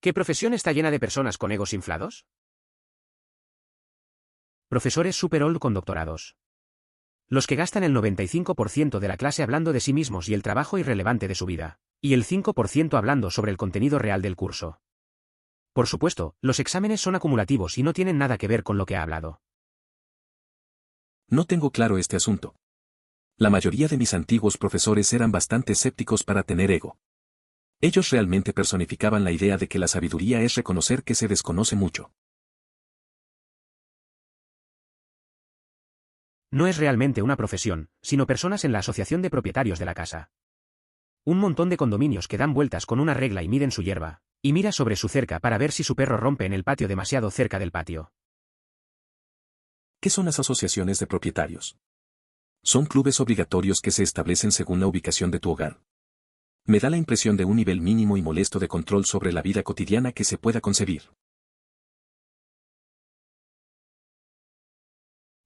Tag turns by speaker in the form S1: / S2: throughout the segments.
S1: ¿Qué profesión está llena de personas con egos inflados? Profesores super old con doctorados. Los que gastan el 95% de la clase hablando de sí mismos y el trabajo irrelevante de su vida, y el 5% hablando sobre el contenido real del curso. Por supuesto, los exámenes son acumulativos y no tienen nada que ver con lo que ha hablado.
S2: No tengo claro este asunto. La mayoría de mis antiguos profesores eran bastante escépticos para tener ego. Ellos realmente personificaban la idea de que la sabiduría es reconocer que se desconoce mucho.
S1: No es realmente una profesión, sino personas en la asociación de propietarios de la casa. Un montón de condominios que dan vueltas con una regla y miden su hierba, y mira sobre su cerca para ver si su perro rompe en el patio demasiado cerca del patio.
S2: ¿Qué son las asociaciones de propietarios? Son clubes obligatorios que se establecen según la ubicación de tu hogar. Me da la impresión de un nivel mínimo y molesto de control sobre la vida cotidiana que se pueda concebir.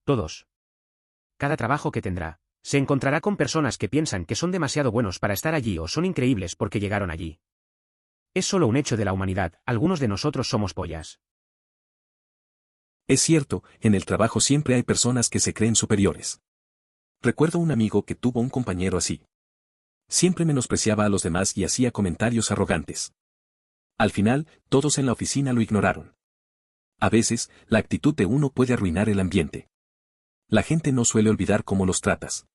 S1: Todos. Cada trabajo que tendrá, se encontrará con personas que piensan que son demasiado buenos para estar allí o son increíbles porque llegaron allí. Es solo un hecho de la humanidad, algunos de nosotros somos pollas.
S2: Es cierto, en el trabajo siempre hay personas que se creen superiores. Recuerdo un amigo que tuvo un compañero así. Siempre menospreciaba a los demás y hacía comentarios arrogantes. Al final, todos en la oficina lo ignoraron. A veces, la actitud de uno puede arruinar el ambiente. La gente no suele olvidar cómo los tratas.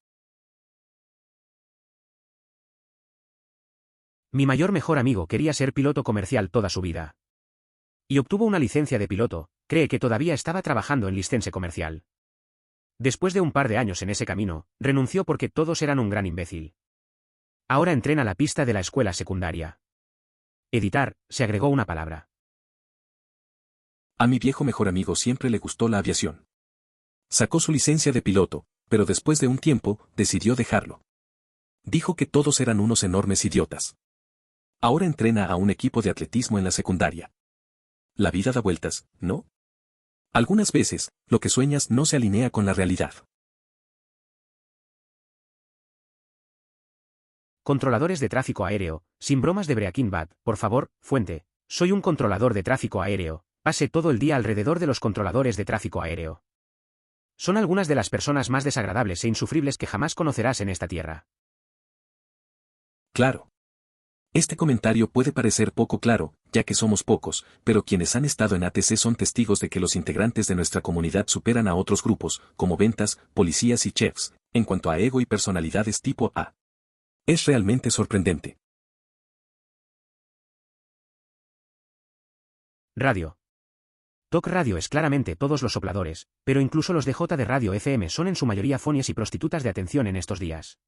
S1: Mi mejor amigo quería ser piloto comercial toda su vida. Y obtuvo una licencia de piloto, cree que todavía estaba trabajando en licencia comercial. Después de un par de años en ese camino, renunció porque todos eran un gran imbécil. Ahora entrena la pista de la escuela secundaria. Editar, se agregó una palabra.
S2: A mi viejo mejor amigo siempre le gustó la aviación. Sacó su licencia de piloto, pero después de un tiempo, decidió dejarlo. Dijo que todos eran unos enormes idiotas. Ahora entrena a un equipo de atletismo en la secundaria. La vida da vueltas, ¿no? Algunas veces, lo que sueñas no se alinea con la realidad.
S1: Controladores de tráfico aéreo, sin bromas de Breaking Bad, por favor, fuente. Soy un controlador de tráfico aéreo, pase todo el día alrededor de los controladores de tráfico aéreo. Son algunas de las personas más desagradables e insufribles que jamás conocerás en esta tierra.
S2: Claro. Este comentario puede parecer poco claro, ya que somos pocos, pero quienes han estado en ATC son testigos de que los integrantes de nuestra comunidad superan a otros grupos, como ventas, policías y chefs, en cuanto a ego y personalidades tipo A. Es realmente sorprendente.
S1: Radio. Talk Radio es claramente todos los sopladores, pero incluso los DJ de Radio FM son en su mayoría fonies y prostitutas de atención en estos días.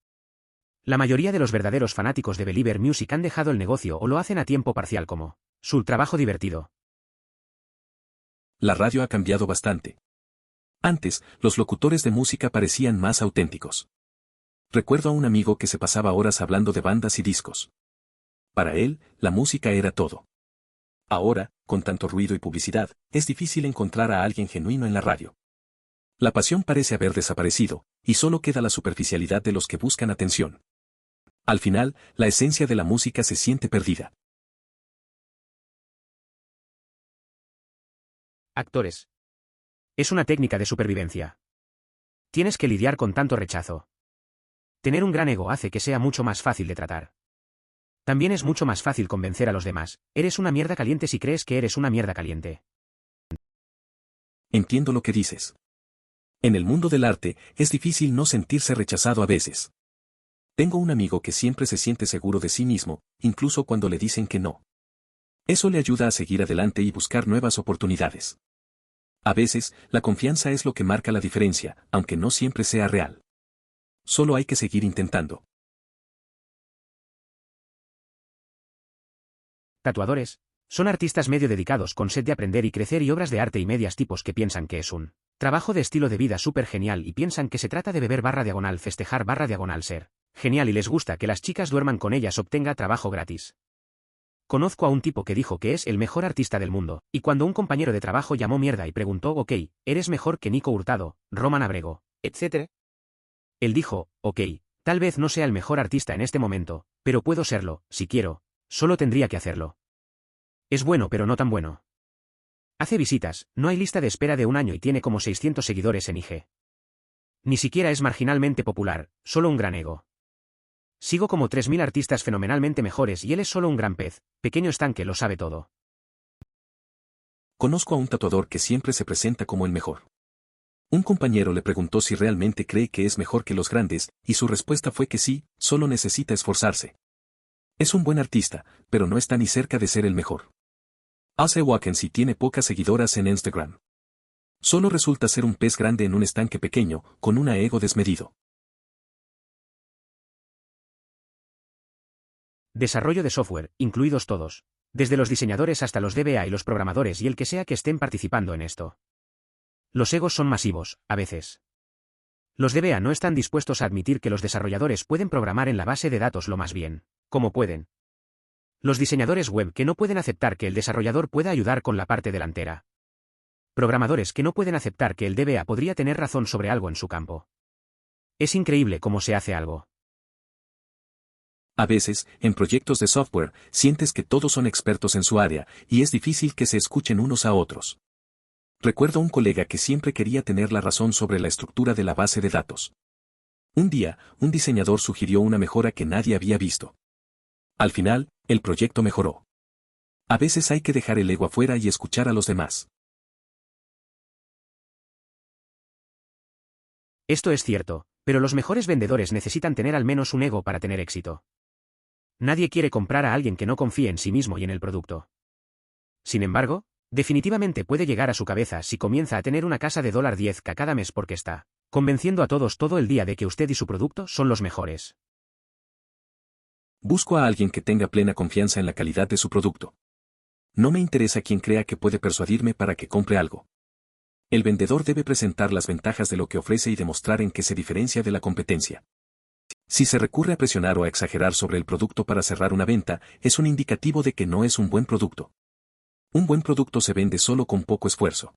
S1: La mayoría de los verdaderos fanáticos de Believer Music han dejado el negocio o lo hacen a tiempo parcial como su trabajo divertido.
S2: La radio ha cambiado bastante. Antes, los locutores de música parecían más auténticos. Recuerdo a un amigo que se pasaba horas hablando de bandas y discos. Para él, la música era todo. Ahora, con tanto ruido y publicidad, es difícil encontrar a alguien genuino en la radio. La pasión parece haber desaparecido, y solo queda la superficialidad de los que buscan atención. Al final, la esencia de la música se siente perdida.
S1: Actores. Es una técnica de supervivencia. Tienes que lidiar con tanto rechazo. Tener un gran ego hace que sea mucho más fácil de tratar. También es mucho más fácil convencer a los demás, eres una mierda caliente si crees que eres una mierda caliente.
S2: Entiendo lo que dices. En el mundo del arte, es difícil no sentirse rechazado a veces. Tengo un amigo que siempre se siente seguro de sí mismo, incluso cuando le dicen que no. Eso le ayuda a seguir adelante y buscar nuevas oportunidades. A veces, la confianza es lo que marca la diferencia, aunque no siempre sea real. Solo hay que seguir intentando.
S1: Tatuadores. Son artistas medio dedicados con sed de aprender y crecer y obras de arte y medias tipos que piensan que es un trabajo de estilo de vida súper genial y piensan que se trata de beber barra diagonal festejar barra diagonal ser genial y les gusta que las chicas duerman con ellas obtenga trabajo gratis. Conozco a un tipo que dijo que es el mejor artista del mundo, y cuando un compañero de trabajo llamó mierda y preguntó ok, ¿eres mejor que Nico Hurtado, Roman Abrego, etc.? Él dijo, ok, tal vez no sea el mejor artista en este momento, pero puedo serlo, si quiero, solo tendría que hacerlo. Es bueno pero no tan bueno. Hace visitas, no hay lista de espera de un año y tiene como 600 seguidores en IG. Ni siquiera es marginalmente popular, solo un gran ego. Sigo como 3000 artistas fenomenalmente mejores y él es solo un gran pez, pequeño estanque, lo sabe todo.
S2: Conozco a un tatuador que siempre se presenta como el mejor. Un compañero le preguntó si realmente cree que es mejor que los grandes, y su respuesta fue que sí, solo necesita esforzarse. Es un buen artista, pero no está ni cerca de ser el mejor. Ace Watkins tiene pocas seguidoras en Instagram. Solo resulta ser un pez grande en un estanque pequeño, con un ego desmedido.
S1: Desarrollo de software, incluidos todos. Desde los diseñadores hasta los DBA y los programadores y el que sea que estén participando en esto. Los egos son masivos, a veces. Los DBA no están dispuestos a admitir que los desarrolladores pueden programar en la base de datos lo más bien, como pueden. Los diseñadores web que no pueden aceptar que el desarrollador pueda ayudar con la parte delantera. Programadores que no pueden aceptar que el DBA podría tener razón sobre algo en su campo. Es increíble cómo se hace algo.
S2: A veces, en proyectos de software, sientes que todos son expertos en su área, y es difícil que se escuchen unos a otros. Recuerdo a un colega que siempre quería tener la razón sobre la estructura de la base de datos. Un día, un diseñador sugirió una mejora que nadie había visto. Al final, el proyecto mejoró. A veces hay que dejar el ego afuera y escuchar a los demás.
S1: Esto es cierto, pero los mejores vendedores necesitan tener al menos un ego para tener éxito. Nadie quiere comprar a alguien que no confíe en sí mismo y en el producto. Sin embargo, definitivamente puede llegar a su cabeza si comienza a tener una casa de $10K cada mes porque está convenciendo a todos todo el día de que usted y su producto son los mejores.
S2: Busco a alguien que tenga plena confianza en la calidad de su producto. No me interesa quien crea que puede persuadirme para que compre algo. El vendedor debe presentar las ventajas de lo que ofrece y demostrar en qué se diferencia de la competencia. Si se recurre a presionar o a exagerar sobre el producto para cerrar una venta, es un indicativo de que no es un buen producto. Un buen producto se vende solo con poco esfuerzo.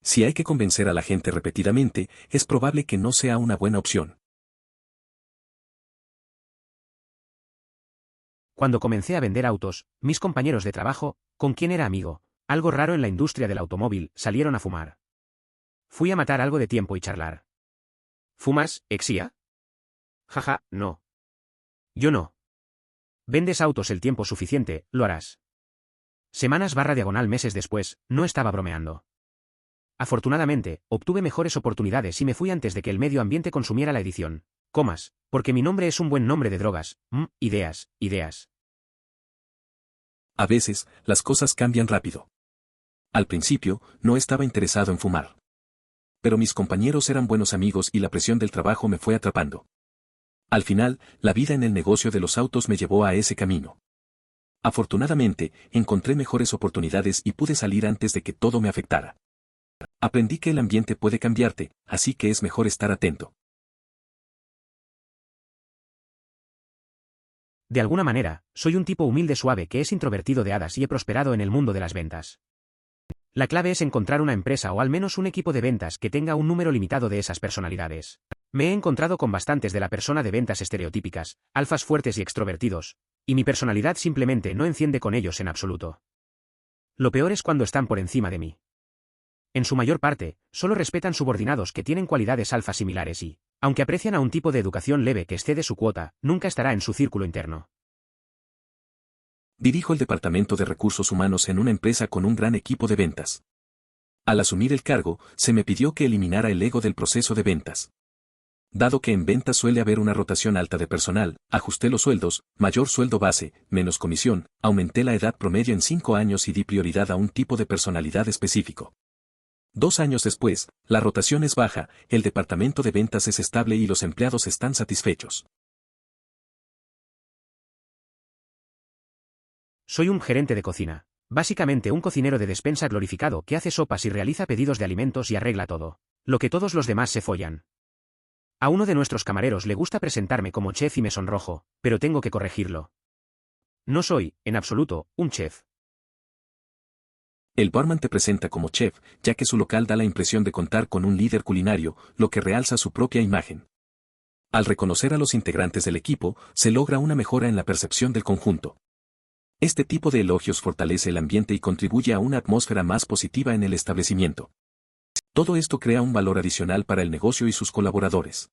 S2: Si hay que convencer a la gente repetidamente, es probable que no sea una buena opción.
S1: Cuando comencé a vender autos, mis compañeros de trabajo, con quien era amigo, algo raro en la industria del automóvil, salieron a fumar. Fui a matar algo de tiempo y charlar. ¿Fumas, Exia? Jaja, no. Yo no. Vendes autos el tiempo suficiente, lo harás. Semanas/meses después, no estaba bromeando. Afortunadamente, obtuve mejores oportunidades y me fui antes de que el medio ambiente consumiera la edición. Comas, porque mi nombre es un buen nombre de drogas. Ideas.
S2: A veces, las cosas cambian rápido. Al principio, no estaba interesado en fumar. Pero mis compañeros eran buenos amigos y la presión del trabajo me fue atrapando. Al final, la vida en el negocio de los autos me llevó a ese camino. Afortunadamente, encontré mejores oportunidades y pude salir antes de que todo me afectara. Aprendí que el ambiente puede cambiarte, así que es mejor estar atento.
S1: De alguna manera, soy un tipo humilde suave que es introvertido de hadas y he prosperado en el mundo de las ventas. La clave es encontrar una empresa o al menos un equipo de ventas que tenga un número limitado de esas personalidades. Me he encontrado con bastantes de la persona de ventas estereotípicas, alfas fuertes y extrovertidos, y mi personalidad simplemente no enciende con ellos en absoluto. Lo peor es cuando están por encima de mí. En su mayor parte, solo respetan subordinados que tienen cualidades alfa similares y, aunque aprecian a un tipo de educación leve que excede su cuota, nunca estará en su círculo interno.
S2: Dirijo el departamento de recursos humanos en una empresa con un gran equipo de ventas. Al asumir el cargo, se me pidió que eliminara el ego del proceso de ventas. Dado que en ventas suele haber una rotación alta de personal, ajusté los sueldos, mayor sueldo base, menos comisión, aumenté la edad promedio en 5 años y di prioridad a un tipo de personalidad específico. 2 años después, la rotación es baja, el departamento de ventas es estable y los empleados están satisfechos.
S1: Soy un gerente de cocina. Básicamente un cocinero de despensa glorificado que hace sopas y realiza pedidos de alimentos y arregla todo. Lo que todos los demás se follan. A uno de nuestros camareros le gusta presentarme como chef y me sonrojo, pero tengo que corregirlo. No soy, en absoluto, un chef.
S2: El barman te presenta como chef, ya que su local da la impresión de contar con un líder culinario, lo que realza su propia imagen. Al reconocer a los integrantes del equipo, se logra una mejora en la percepción del conjunto. Este tipo de elogios fortalece el ambiente y contribuye a una atmósfera más positiva en el establecimiento. Todo esto crea un valor adicional para el negocio y sus colaboradores.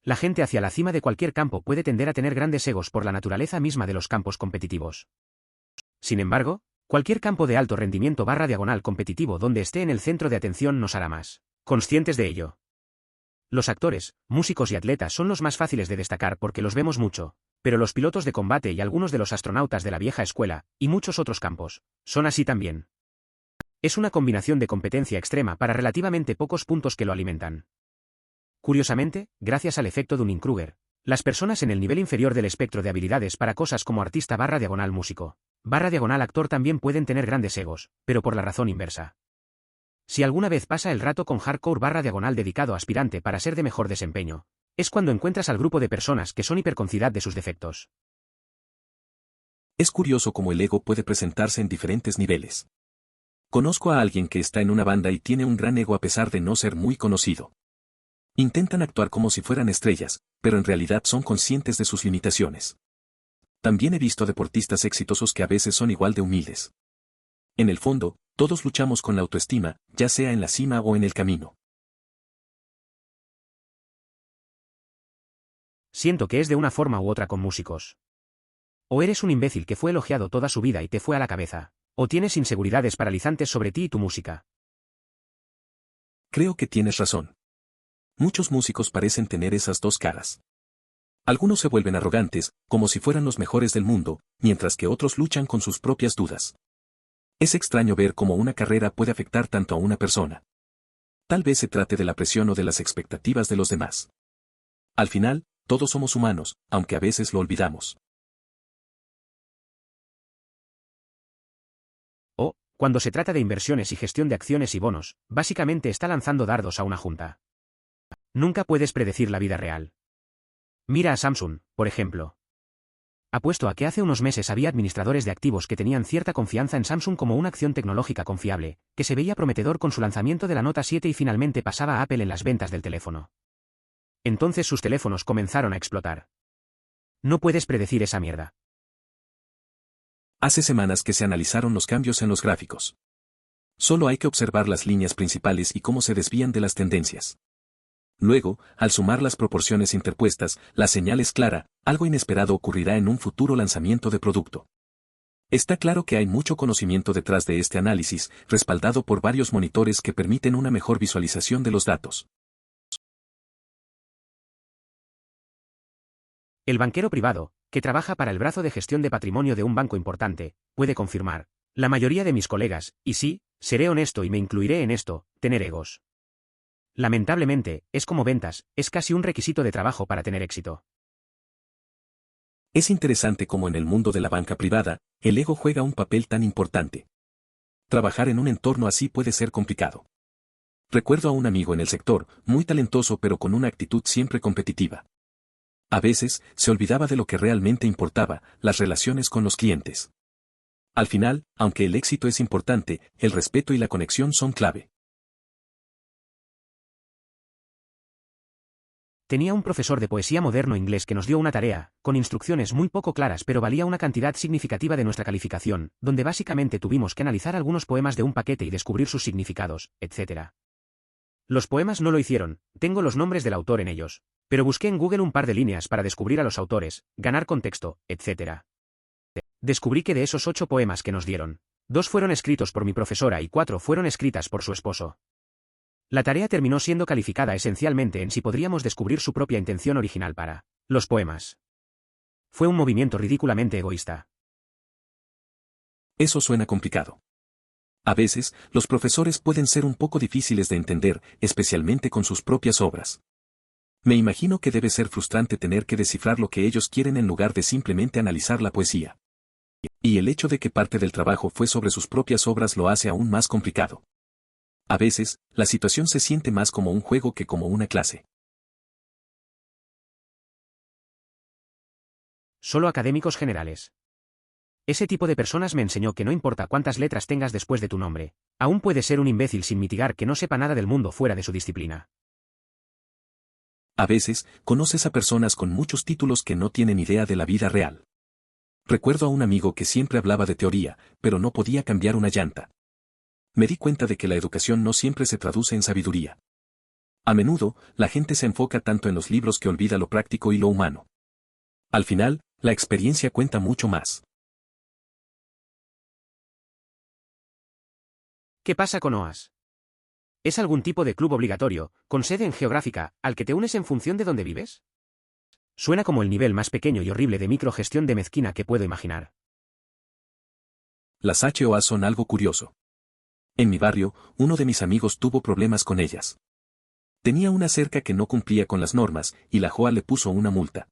S1: La gente hacia la cima de cualquier campo puede tender a tener grandes egos por la naturaleza misma de los campos competitivos. Sin embargo, cualquier campo de alto rendimiento / competitivo donde esté en el centro de atención nos hará más conscientes de ello. Los actores, músicos y atletas son los más fáciles de destacar porque los vemos mucho, pero los pilotos de combate y algunos de los astronautas de la vieja escuela, y muchos otros campos, son así también. Es una combinación de competencia extrema para relativamente pocos puntos que lo alimentan. Curiosamente, gracias al efecto Dunning-Kruger, las personas en el nivel inferior del espectro de habilidades para cosas como artista / músico, / actor también pueden tener grandes egos, pero por la razón inversa. Si alguna vez pasa el rato con hardcore / dedicado aspirante para ser de mejor desempeño, es cuando encuentras al grupo de personas que son hiperconciidad de sus defectos.
S2: Es curioso cómo el ego puede presentarse en diferentes niveles. Conozco a alguien que está en una banda y tiene un gran ego a pesar de no ser muy conocido. Intentan actuar como si fueran estrellas, pero en realidad son conscientes de sus limitaciones. También he visto deportistas exitosos que a veces son igual de humildes. En el fondo, todos luchamos con la autoestima, ya sea en la cima o en el camino.
S1: Siento que es de una forma u otra con músicos. O eres un imbécil que fue elogiado toda su vida y te fue a la cabeza, o tienes inseguridades paralizantes sobre ti y tu música.
S2: Creo que tienes razón. Muchos músicos parecen tener esas dos caras. Algunos se vuelven arrogantes, como si fueran los mejores del mundo, mientras que otros luchan con sus propias dudas. Es extraño ver cómo una carrera puede afectar tanto a una persona. Tal vez se trate de la presión o de las expectativas de los demás. Al final, todos somos humanos, aunque a veces lo olvidamos.
S1: O, cuando se trata de inversiones y gestión de acciones y bonos, básicamente está lanzando dardos a una junta. Nunca puedes predecir la vida real. Mira a Samsung, por ejemplo. Apuesto a que hace unos meses había administradores de activos que tenían cierta confianza en Samsung como una acción tecnológica confiable, que se veía prometedor con su lanzamiento de la Nota 7 y finalmente pasaba a Apple en las ventas del teléfono. Entonces sus teléfonos comenzaron a explotar. No puedes predecir esa mierda.
S2: Hace semanas que se analizaron los cambios en los gráficos. Solo hay que observar las líneas principales y cómo se desvían de las tendencias. Luego, al sumar las proporciones interpuestas, la señal es clara, algo inesperado ocurrirá en un futuro lanzamiento de producto. Está claro que hay mucho conocimiento detrás de este análisis, respaldado por varios monitores que permiten una mejor visualización de los datos.
S1: El banquero privado, que trabaja para el brazo de gestión de patrimonio de un banco importante, puede confirmar. La mayoría de mis colegas, y sí, seré honesto y me incluiré en esto, tener egos. Lamentablemente, es como ventas, es casi un requisito de trabajo para tener éxito.
S2: Es interesante cómo en el mundo de la banca privada, el ego juega un papel tan importante. Trabajar en un entorno así puede ser complicado. Recuerdo a un amigo en el sector, muy talentoso pero con una actitud siempre competitiva. A veces, se olvidaba de lo que realmente importaba, las relaciones con los clientes. Al final, aunque el éxito es importante, el respeto y la conexión son clave.
S1: Tenía un profesor de poesía moderno inglés que nos dio una tarea, con instrucciones muy poco claras pero valía una cantidad significativa de nuestra calificación, donde básicamente tuvimos que analizar algunos poemas de un paquete y descubrir sus significados, etc. Los poemas no lo hicieron, tengo los nombres del autor en ellos, pero busqué en Google un par de líneas para descubrir a los autores, ganar contexto, etc. Descubrí que de esos 8 poemas que nos dieron, 2 fueron escritos por mi profesora y 4 fueron escritas por su esposo. La tarea terminó siendo calificada esencialmente en si podríamos descubrir su propia intención original para los poemas. Fue un movimiento ridículamente egoísta.
S2: Eso suena complicado. A veces, los profesores pueden ser un poco difíciles de entender, especialmente con sus propias obras. Me imagino que debe ser frustrante tener que descifrar lo que ellos quieren en lugar de simplemente analizar la poesía. Y el hecho de que parte del trabajo fue sobre sus propias obras lo hace aún más complicado. A veces, la situación se siente más como un juego que como una clase.
S1: Solo académicos generales. Ese tipo de personas me enseñó que no importa cuántas letras tengas después de tu nombre, aún puedes ser un imbécil sin mitigar que no sepa nada del mundo fuera de su disciplina.
S2: A veces, conoces a personas con muchos títulos que no tienen idea de la vida real. Recuerdo a un amigo que siempre hablaba de teoría, pero no podía cambiar una llanta. Me di cuenta de que la educación no siempre se traduce en sabiduría. A menudo, la gente se enfoca tanto en los libros que olvida lo práctico y lo humano. Al final, la experiencia cuenta mucho más.
S1: ¿Qué pasa con OAS? ¿Es algún tipo de club obligatorio, con sede en geográfica, al que te unes en función de dónde vives? Suena como el nivel más pequeño y horrible de microgestión de mezquina que puedo imaginar.
S2: Las HOA son algo curioso. En mi barrio, uno de mis amigos tuvo problemas con ellas. Tenía una cerca que no cumplía con las normas, y la JOA le puso una multa.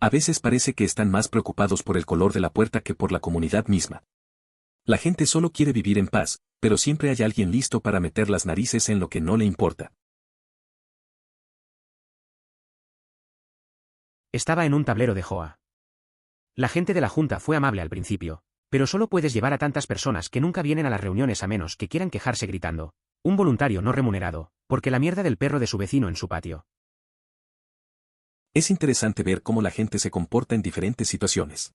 S2: A veces parece que están más preocupados por el color de la puerta que por la comunidad misma. La gente solo quiere vivir en paz, pero siempre hay alguien listo para meter las narices en lo que no le importa.
S1: Estaba en un tablero de JOA. La gente de la junta fue amable al principio, pero solo puedes llevar a tantas personas que nunca vienen a las reuniones a menos que quieran quejarse gritando. Un voluntario no remunerado, porque la mierda del perro de su vecino en su patio.
S2: Es interesante ver cómo la gente se comporta en diferentes situaciones.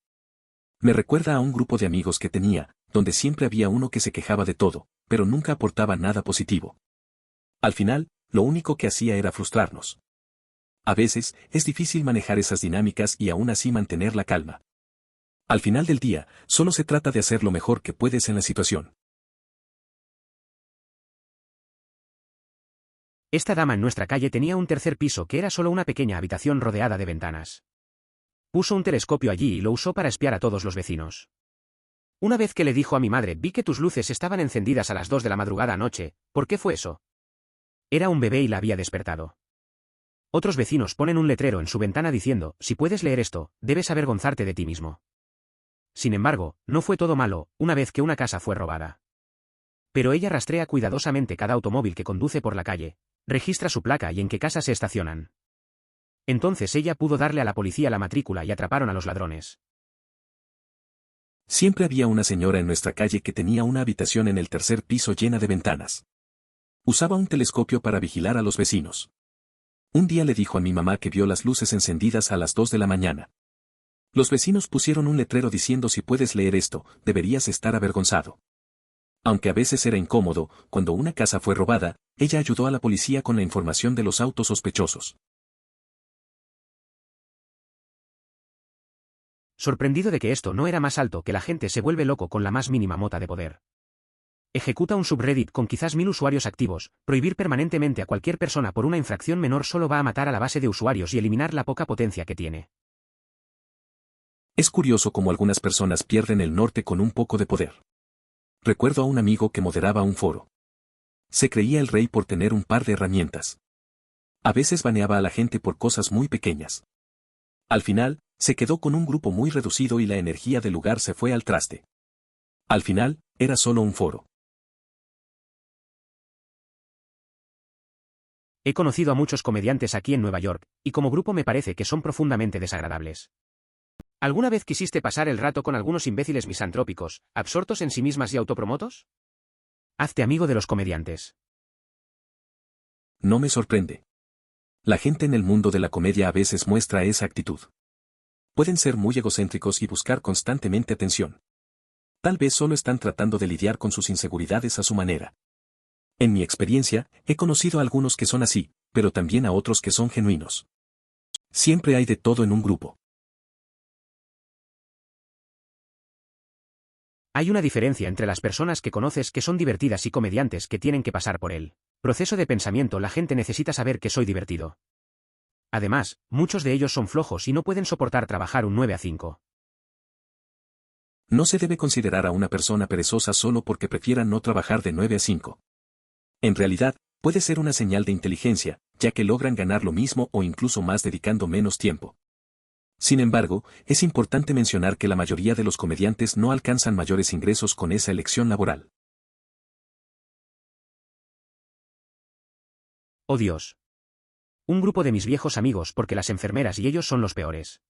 S2: Me recuerda a un grupo de amigos que tenía, donde siempre había uno que se quejaba de todo, pero nunca aportaba nada positivo. Al final, lo único que hacía era frustrarnos. A veces, es difícil manejar esas dinámicas y aún así mantener la calma. Al final del día, solo se trata de hacer lo mejor que puedes en la situación.
S1: Esta dama en nuestra calle tenía un tercer piso que era solo una pequeña habitación rodeada de ventanas. Puso un telescopio allí y lo usó para espiar a todos los vecinos. Una vez que le dijo a mi madre, vi que tus luces estaban encendidas a las 2 de la madrugada anoche, ¿por qué fue eso? Era un bebé y la había despertado. Otros vecinos ponen un letrero en su ventana diciendo, si puedes leer esto, debes avergonzarte de ti mismo. Sin embargo, no fue todo malo, una vez que una casa fue robada. Pero ella rastrea cuidadosamente cada automóvil que conduce por la calle, registra su placa y en qué casa se estacionan. Entonces ella pudo darle a la policía la matrícula y atraparon a los ladrones.
S2: Siempre había una señora en nuestra calle que tenía una habitación en el tercer piso llena de ventanas. Usaba un telescopio para vigilar a los vecinos. Un día le dijo a mi mamá que vio las luces encendidas a las 2 de la mañana. Los vecinos pusieron un letrero diciendo si puedes leer esto, deberías estar avergonzado. Aunque a veces era incómodo, cuando una casa fue robada, ella ayudó a la policía con la información de los autos sospechosos.
S1: Sorprendido de que esto no era más alto que la gente se vuelve loco con la más mínima mota de poder. Ejecuta un subreddit con quizás 1000 usuarios activos, prohibir permanentemente a cualquier persona por una infracción menor solo va a matar a la base de usuarios y eliminar la poca potencia que tiene.
S2: Es curioso cómo algunas personas pierden el norte con un poco de poder. Recuerdo a un amigo que moderaba un foro. Se creía el rey por tener un par de herramientas. A veces baneaba a la gente por cosas muy pequeñas. Al final, se quedó con un grupo muy reducido y la energía del lugar se fue al traste. Al final, era solo un foro.
S1: He conocido a muchos comediantes aquí en Nueva York, y como grupo me parece que son profundamente desagradables. ¿Alguna vez quisiste pasar el rato con algunos imbéciles misantrópicos, absortos en sí mismas y autopromotos? Hazte amigo de los comediantes.
S2: No me sorprende. La gente en el mundo de la comedia a veces muestra esa actitud. Pueden ser muy egocéntricos y buscar constantemente atención. Tal vez solo están tratando de lidiar con sus inseguridades a su manera. En mi experiencia, he conocido a algunos que son así, pero también a otros que son genuinos. Siempre hay de todo en un grupo.
S1: Hay una diferencia entre las personas que conoces que son divertidas y comediantes que tienen que pasar por el proceso de pensamiento. La gente necesita saber que soy divertido. Además, muchos de ellos son flojos y no pueden soportar trabajar un 9 a 5.
S2: No se debe considerar a una persona perezosa solo porque prefiera no trabajar de 9 a 5. En realidad, puede ser una señal de inteligencia, ya que logran ganar lo mismo o incluso más dedicando menos tiempo. Sin embargo, es importante mencionar que la mayoría de los comediantes no alcanzan mayores ingresos con esa elección laboral.
S1: Oh Dios. Un grupo de mis viejos amigos porque las enfermeras y ellos son los peores.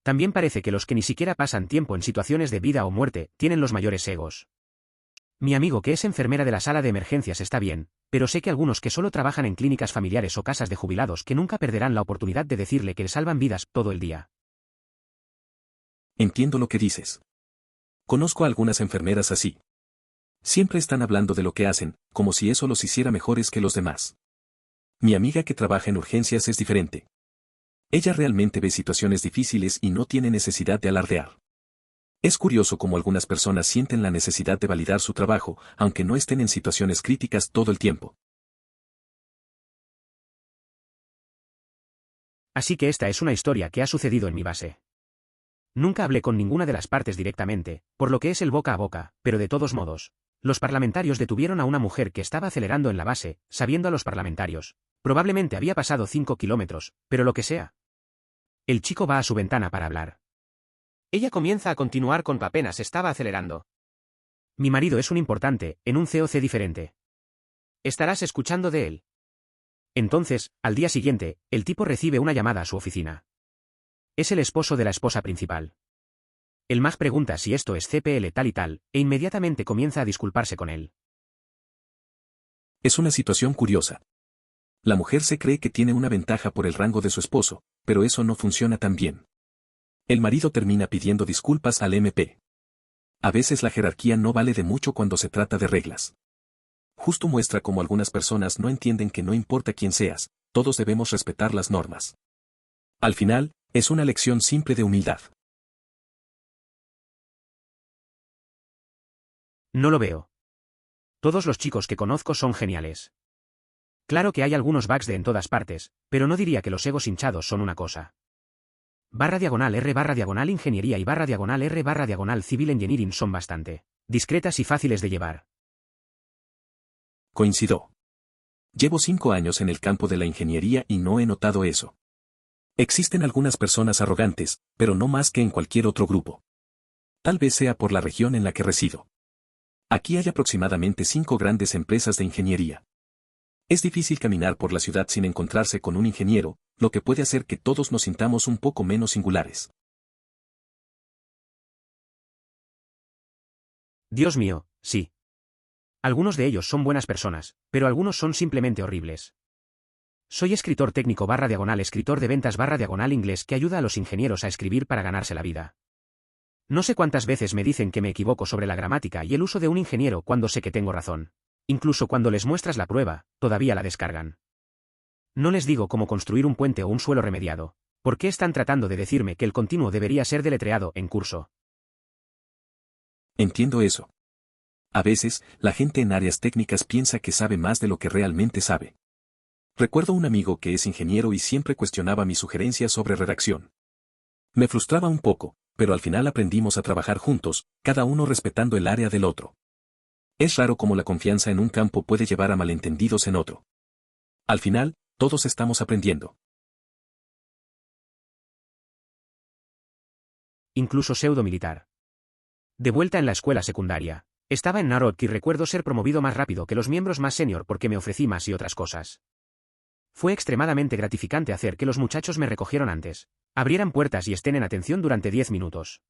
S1: También parece que los que ni siquiera pasan tiempo en situaciones de vida o muerte tienen los mayores egos. Mi amigo que es enfermera de la sala de emergencias está bien, pero sé que algunos que solo trabajan en clínicas familiares o casas de jubilados que nunca perderán la oportunidad de decirle que le salvan vidas todo el día.
S2: Entiendo lo que dices. Conozco a algunas enfermeras así. Siempre están hablando de lo que hacen, como si eso los hiciera mejores que los demás. Mi amiga que trabaja en urgencias es diferente. Ella realmente ve situaciones difíciles y no tiene necesidad de alardear. Es curioso cómo algunas personas sienten la necesidad de validar su trabajo, aunque no estén en situaciones críticas todo el tiempo.
S1: Así que esta es una historia que ha sucedido en mi base. Nunca hablé con ninguna de las partes directamente, por lo que es el boca a boca, pero de todos modos, los parlamentarios detuvieron a una mujer que estaba acelerando en la base, sabiendo a los parlamentarios. Probablemente había pasado 5 kilómetros, pero lo que sea. El chico va a su ventana para hablar. Ella comienza a continuar con apenas estaba acelerando. Mi marido es un importante, en un COC diferente. Estarás escuchando de él. Entonces, al día siguiente, el tipo recibe una llamada a su oficina. Es el esposo de la esposa principal. El mag pregunta si esto es CPL tal y tal, e inmediatamente comienza a disculparse con él.
S2: Es una situación curiosa. La mujer se cree que tiene una ventaja por el rango de su esposo, pero eso no funciona tan bien. El marido termina pidiendo disculpas al MP. A veces la jerarquía no vale de mucho cuando se trata de reglas. Justo muestra cómo algunas personas no entienden que no importa quién seas, todos debemos respetar las normas. Al final, es una lección simple de humildad.
S1: No lo veo. Todos los chicos que conozco son geniales. Claro que hay algunos bugs de en todas partes, pero no diría que los egos hinchados son una cosa. /R// ingeniería y /R// civil engineering son bastante discretas y fáciles de llevar.
S2: Coincido. Llevo 5 años en el campo de la ingeniería y no he notado eso. Existen algunas personas arrogantes, pero no más que en cualquier otro grupo. Tal vez sea por la región en la que resido. Aquí hay aproximadamente 5 grandes empresas de ingeniería. Es difícil caminar por la ciudad sin encontrarse con un ingeniero, lo que puede hacer que todos nos sintamos un poco menos singulares.
S1: Dios mío, sí. Algunos de ellos son buenas personas, pero algunos son simplemente horribles. Soy escritor técnico / escritor de ventas / inglés que ayuda a los ingenieros a escribir para ganarse la vida. No sé cuántas veces me dicen que me equivoco sobre la gramática y el uso de un ingeniero cuando sé que tengo razón. Incluso cuando les muestras la prueba, todavía la descargan. No les digo cómo construir un puente o un suelo remediado. ¿Por qué están tratando de decirme que el continuo debería ser deletreado en curso?
S2: Entiendo eso. A veces, la gente en áreas técnicas piensa que sabe más de lo que realmente sabe. Recuerdo un amigo que es ingeniero y siempre cuestionaba mis sugerencias sobre redacción. Me frustraba un poco, pero al final aprendimos a trabajar juntos, cada uno respetando el área del otro. Es raro cómo la confianza en un campo puede llevar a malentendidos en otro. Al final, todos estamos aprendiendo.
S1: Incluso pseudo-militar. De vuelta en la escuela secundaria. Estaba en Narod y recuerdo ser promovido más rápido que los miembros más senior porque me ofrecí más y otras cosas. Fue extremadamente gratificante hacer que los muchachos me recogieran antes, abrieran puertas y estén en atención durante 10 minutos.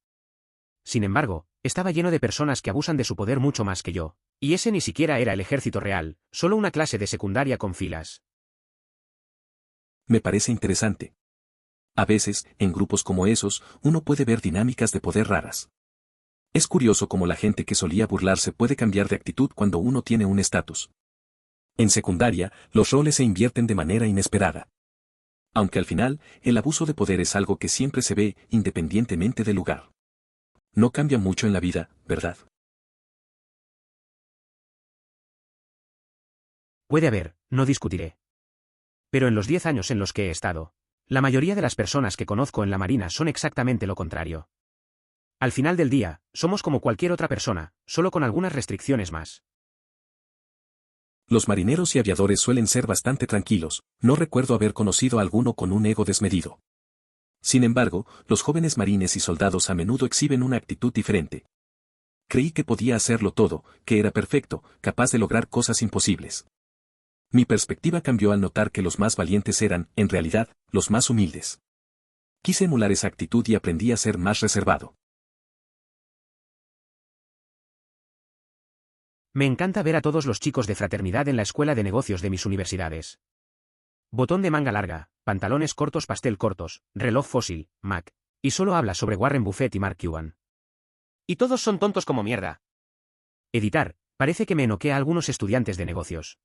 S1: Sin embargo, estaba lleno de personas que abusan de su poder mucho más que yo, y ese ni siquiera era el ejército real, solo una clase de secundaria con filas.
S2: Me parece interesante. A veces, en grupos como esos, uno puede ver dinámicas de poder raras. Es curioso cómo la gente que solía burlarse puede cambiar de actitud cuando uno tiene un estatus. En secundaria, los roles se invierten de manera inesperada. Aunque al final, el abuso de poder es algo que siempre se ve, independientemente del lugar. No cambia mucho en la vida, ¿verdad?
S1: Puede haber, no discutiré. Pero en los 10 años en los que he estado, la mayoría de las personas que conozco en la Marina son exactamente lo contrario. Al final del día, somos como cualquier otra persona, solo con algunas restricciones más.
S2: Los marineros y aviadores suelen ser bastante tranquilos, no recuerdo haber conocido a alguno con un ego desmedido. Sin embargo, los jóvenes marines y soldados a menudo exhiben una actitud diferente. Creí que podía hacerlo todo, que era perfecto, capaz de lograr cosas imposibles. Mi perspectiva cambió al notar que los más valientes eran, en realidad, los más humildes. Quise emular esa actitud y aprendí a ser más reservado.
S1: Me encanta ver a todos los chicos de fraternidad en la escuela de negocios de mis universidades. Botón de manga larga, pantalones cortos pastel cortos, reloj fósil, Mac. Y solo habla sobre Warren Buffett y Mark Cuban. Y todos son tontos como mierda. Editar, parece que me enoquea a algunos estudiantes de negocios.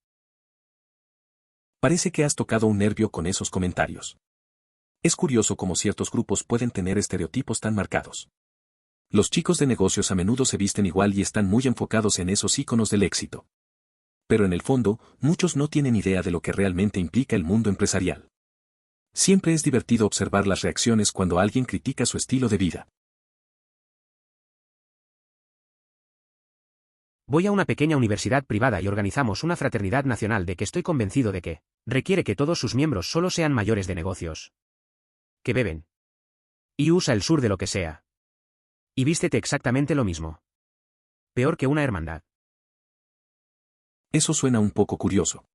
S2: Parece que has tocado un nervio con esos comentarios. Es curioso cómo ciertos grupos pueden tener estereotipos tan marcados. Los chicos de negocios a menudo se visten igual y están muy enfocados en esos íconos del éxito. Pero en el fondo, muchos no tienen idea de lo que realmente implica el mundo empresarial. Siempre es divertido observar las reacciones cuando alguien critica su estilo de vida.
S1: Voy a una pequeña universidad privada y organizamos una fraternidad nacional de que estoy convencido de que requiere que todos sus miembros solo sean mayores de negocios. Que beben. Y usa el sur de lo que sea. Y vístete exactamente lo mismo. Peor que una hermandad.
S2: Eso suena un poco curioso.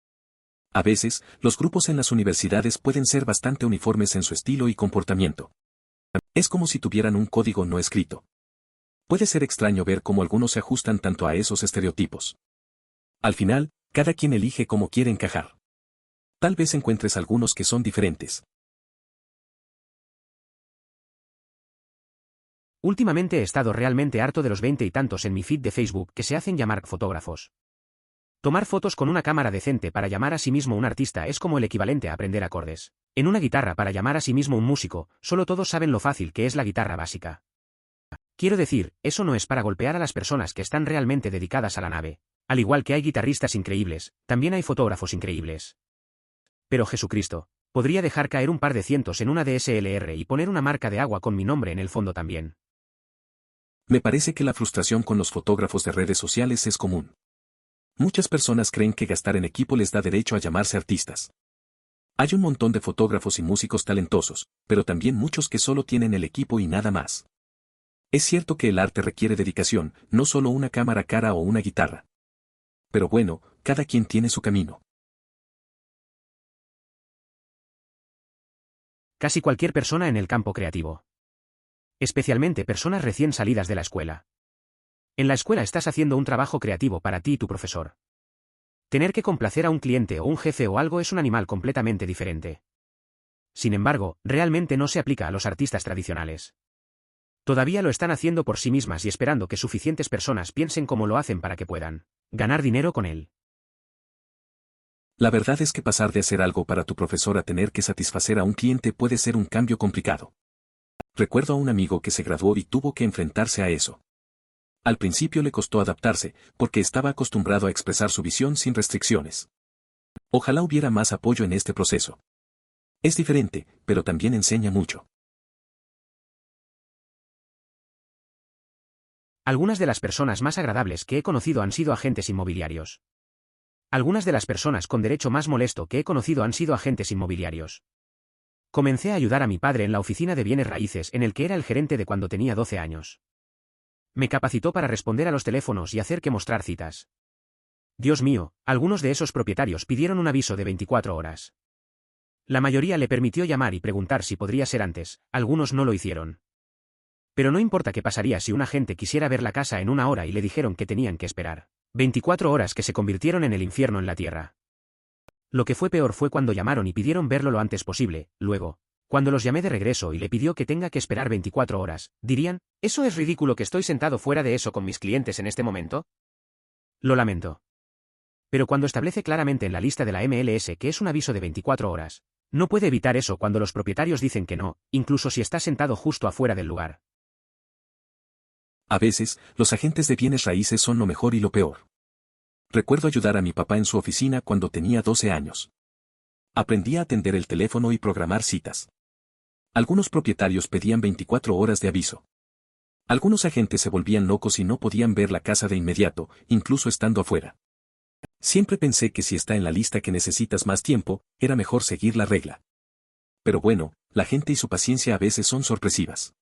S2: A veces, los grupos en las universidades pueden ser bastante uniformes en su estilo y comportamiento. Es como si tuvieran un código no escrito. Puede ser extraño ver cómo algunos se ajustan tanto a esos estereotipos. Al final, cada quien elige cómo quiere encajar. Tal vez encuentres algunos que son diferentes.
S1: Últimamente he estado realmente harto de los 20 y tantos en mi feed de Facebook que se hacen llamar fotógrafos. Tomar fotos con una cámara decente para llamar a sí mismo un artista es como el equivalente a aprender acordes. En una guitarra para llamar a sí mismo un músico, solo todos saben lo fácil que es la guitarra básica. Quiero decir, eso no es para golpear a las personas que están realmente dedicadas a la nave. Al igual que hay guitarristas increíbles, también hay fotógrafos increíbles. Pero Jesucristo, podría dejar caer un par de cientos en una DSLR y poner una marca de agua con mi nombre en el fondo también.
S2: Me parece que la frustración con los fotógrafos de redes sociales es común. Muchas personas creen que gastar en equipo les da derecho a llamarse artistas. Hay un montón de fotógrafos y músicos talentosos, pero también muchos que solo tienen el equipo y nada más. Es cierto que el arte requiere dedicación, no solo una cámara cara o una guitarra. Pero bueno, cada quien tiene su camino.
S1: Casi cualquier persona en el campo creativo. Especialmente personas recién salidas de la escuela. En la escuela estás haciendo un trabajo creativo para ti y tu profesor. Tener que complacer a un cliente o un jefe o algo es un animal completamente diferente. Sin embargo, realmente no se aplica a los artistas tradicionales. Todavía lo están haciendo por sí mismas y esperando que suficientes personas piensen cómo lo hacen para que puedan ganar dinero con él.
S2: La verdad es que pasar de hacer algo para tu profesor a tener que satisfacer a un cliente puede ser un cambio complicado. Recuerdo a un amigo que se graduó y tuvo que enfrentarse a eso. Al principio le costó adaptarse, porque estaba acostumbrado a expresar su visión sin restricciones. Ojalá hubiera más apoyo en este proceso. Es diferente, pero también enseña mucho.
S1: Algunas de las personas más agradables que he conocido han sido agentes inmobiliarios. Algunas de las personas con derecho más molesto que he conocido han sido agentes inmobiliarios. Comencé a ayudar a mi padre en la oficina de bienes raíces en el que era el gerente de cuando tenía 12 años. Me capacitó para responder a los teléfonos y hacer que mostrar citas. Dios mío, algunos de esos propietarios pidieron un aviso de 24 horas. La mayoría le permitió llamar y preguntar si podría ser antes, algunos no lo hicieron. Pero no importa qué pasaría si un agente quisiera ver la casa en 1 hora y le dijeron que tenían que esperar 24 horas que se convirtieron en el infierno en la tierra. Lo que fue peor fue cuando llamaron y pidieron verlo lo antes posible, luego, cuando los llamé de regreso y le pidió que tenga que esperar 24 horas, dirían, ¿eso es ridículo que estoy sentado fuera de eso con mis clientes en este momento? Lo lamento. Pero cuando establece claramente en la lista de la MLS que es un aviso de 24 horas, no puede evitar eso cuando los propietarios dicen que no, incluso si está sentado justo afuera del lugar.
S2: A veces, los agentes de bienes raíces son lo mejor y lo peor. Recuerdo ayudar a mi papá en su oficina cuando tenía 12 años. Aprendí a atender el teléfono y programar citas. Algunos propietarios pedían 24 horas de aviso. Algunos agentes se volvían locos y no podían ver la casa de inmediato, incluso estando afuera. Siempre pensé que si está en la lista que necesitas más tiempo, era mejor seguir la regla. Pero bueno, la gente y su paciencia a veces son sorpresivas.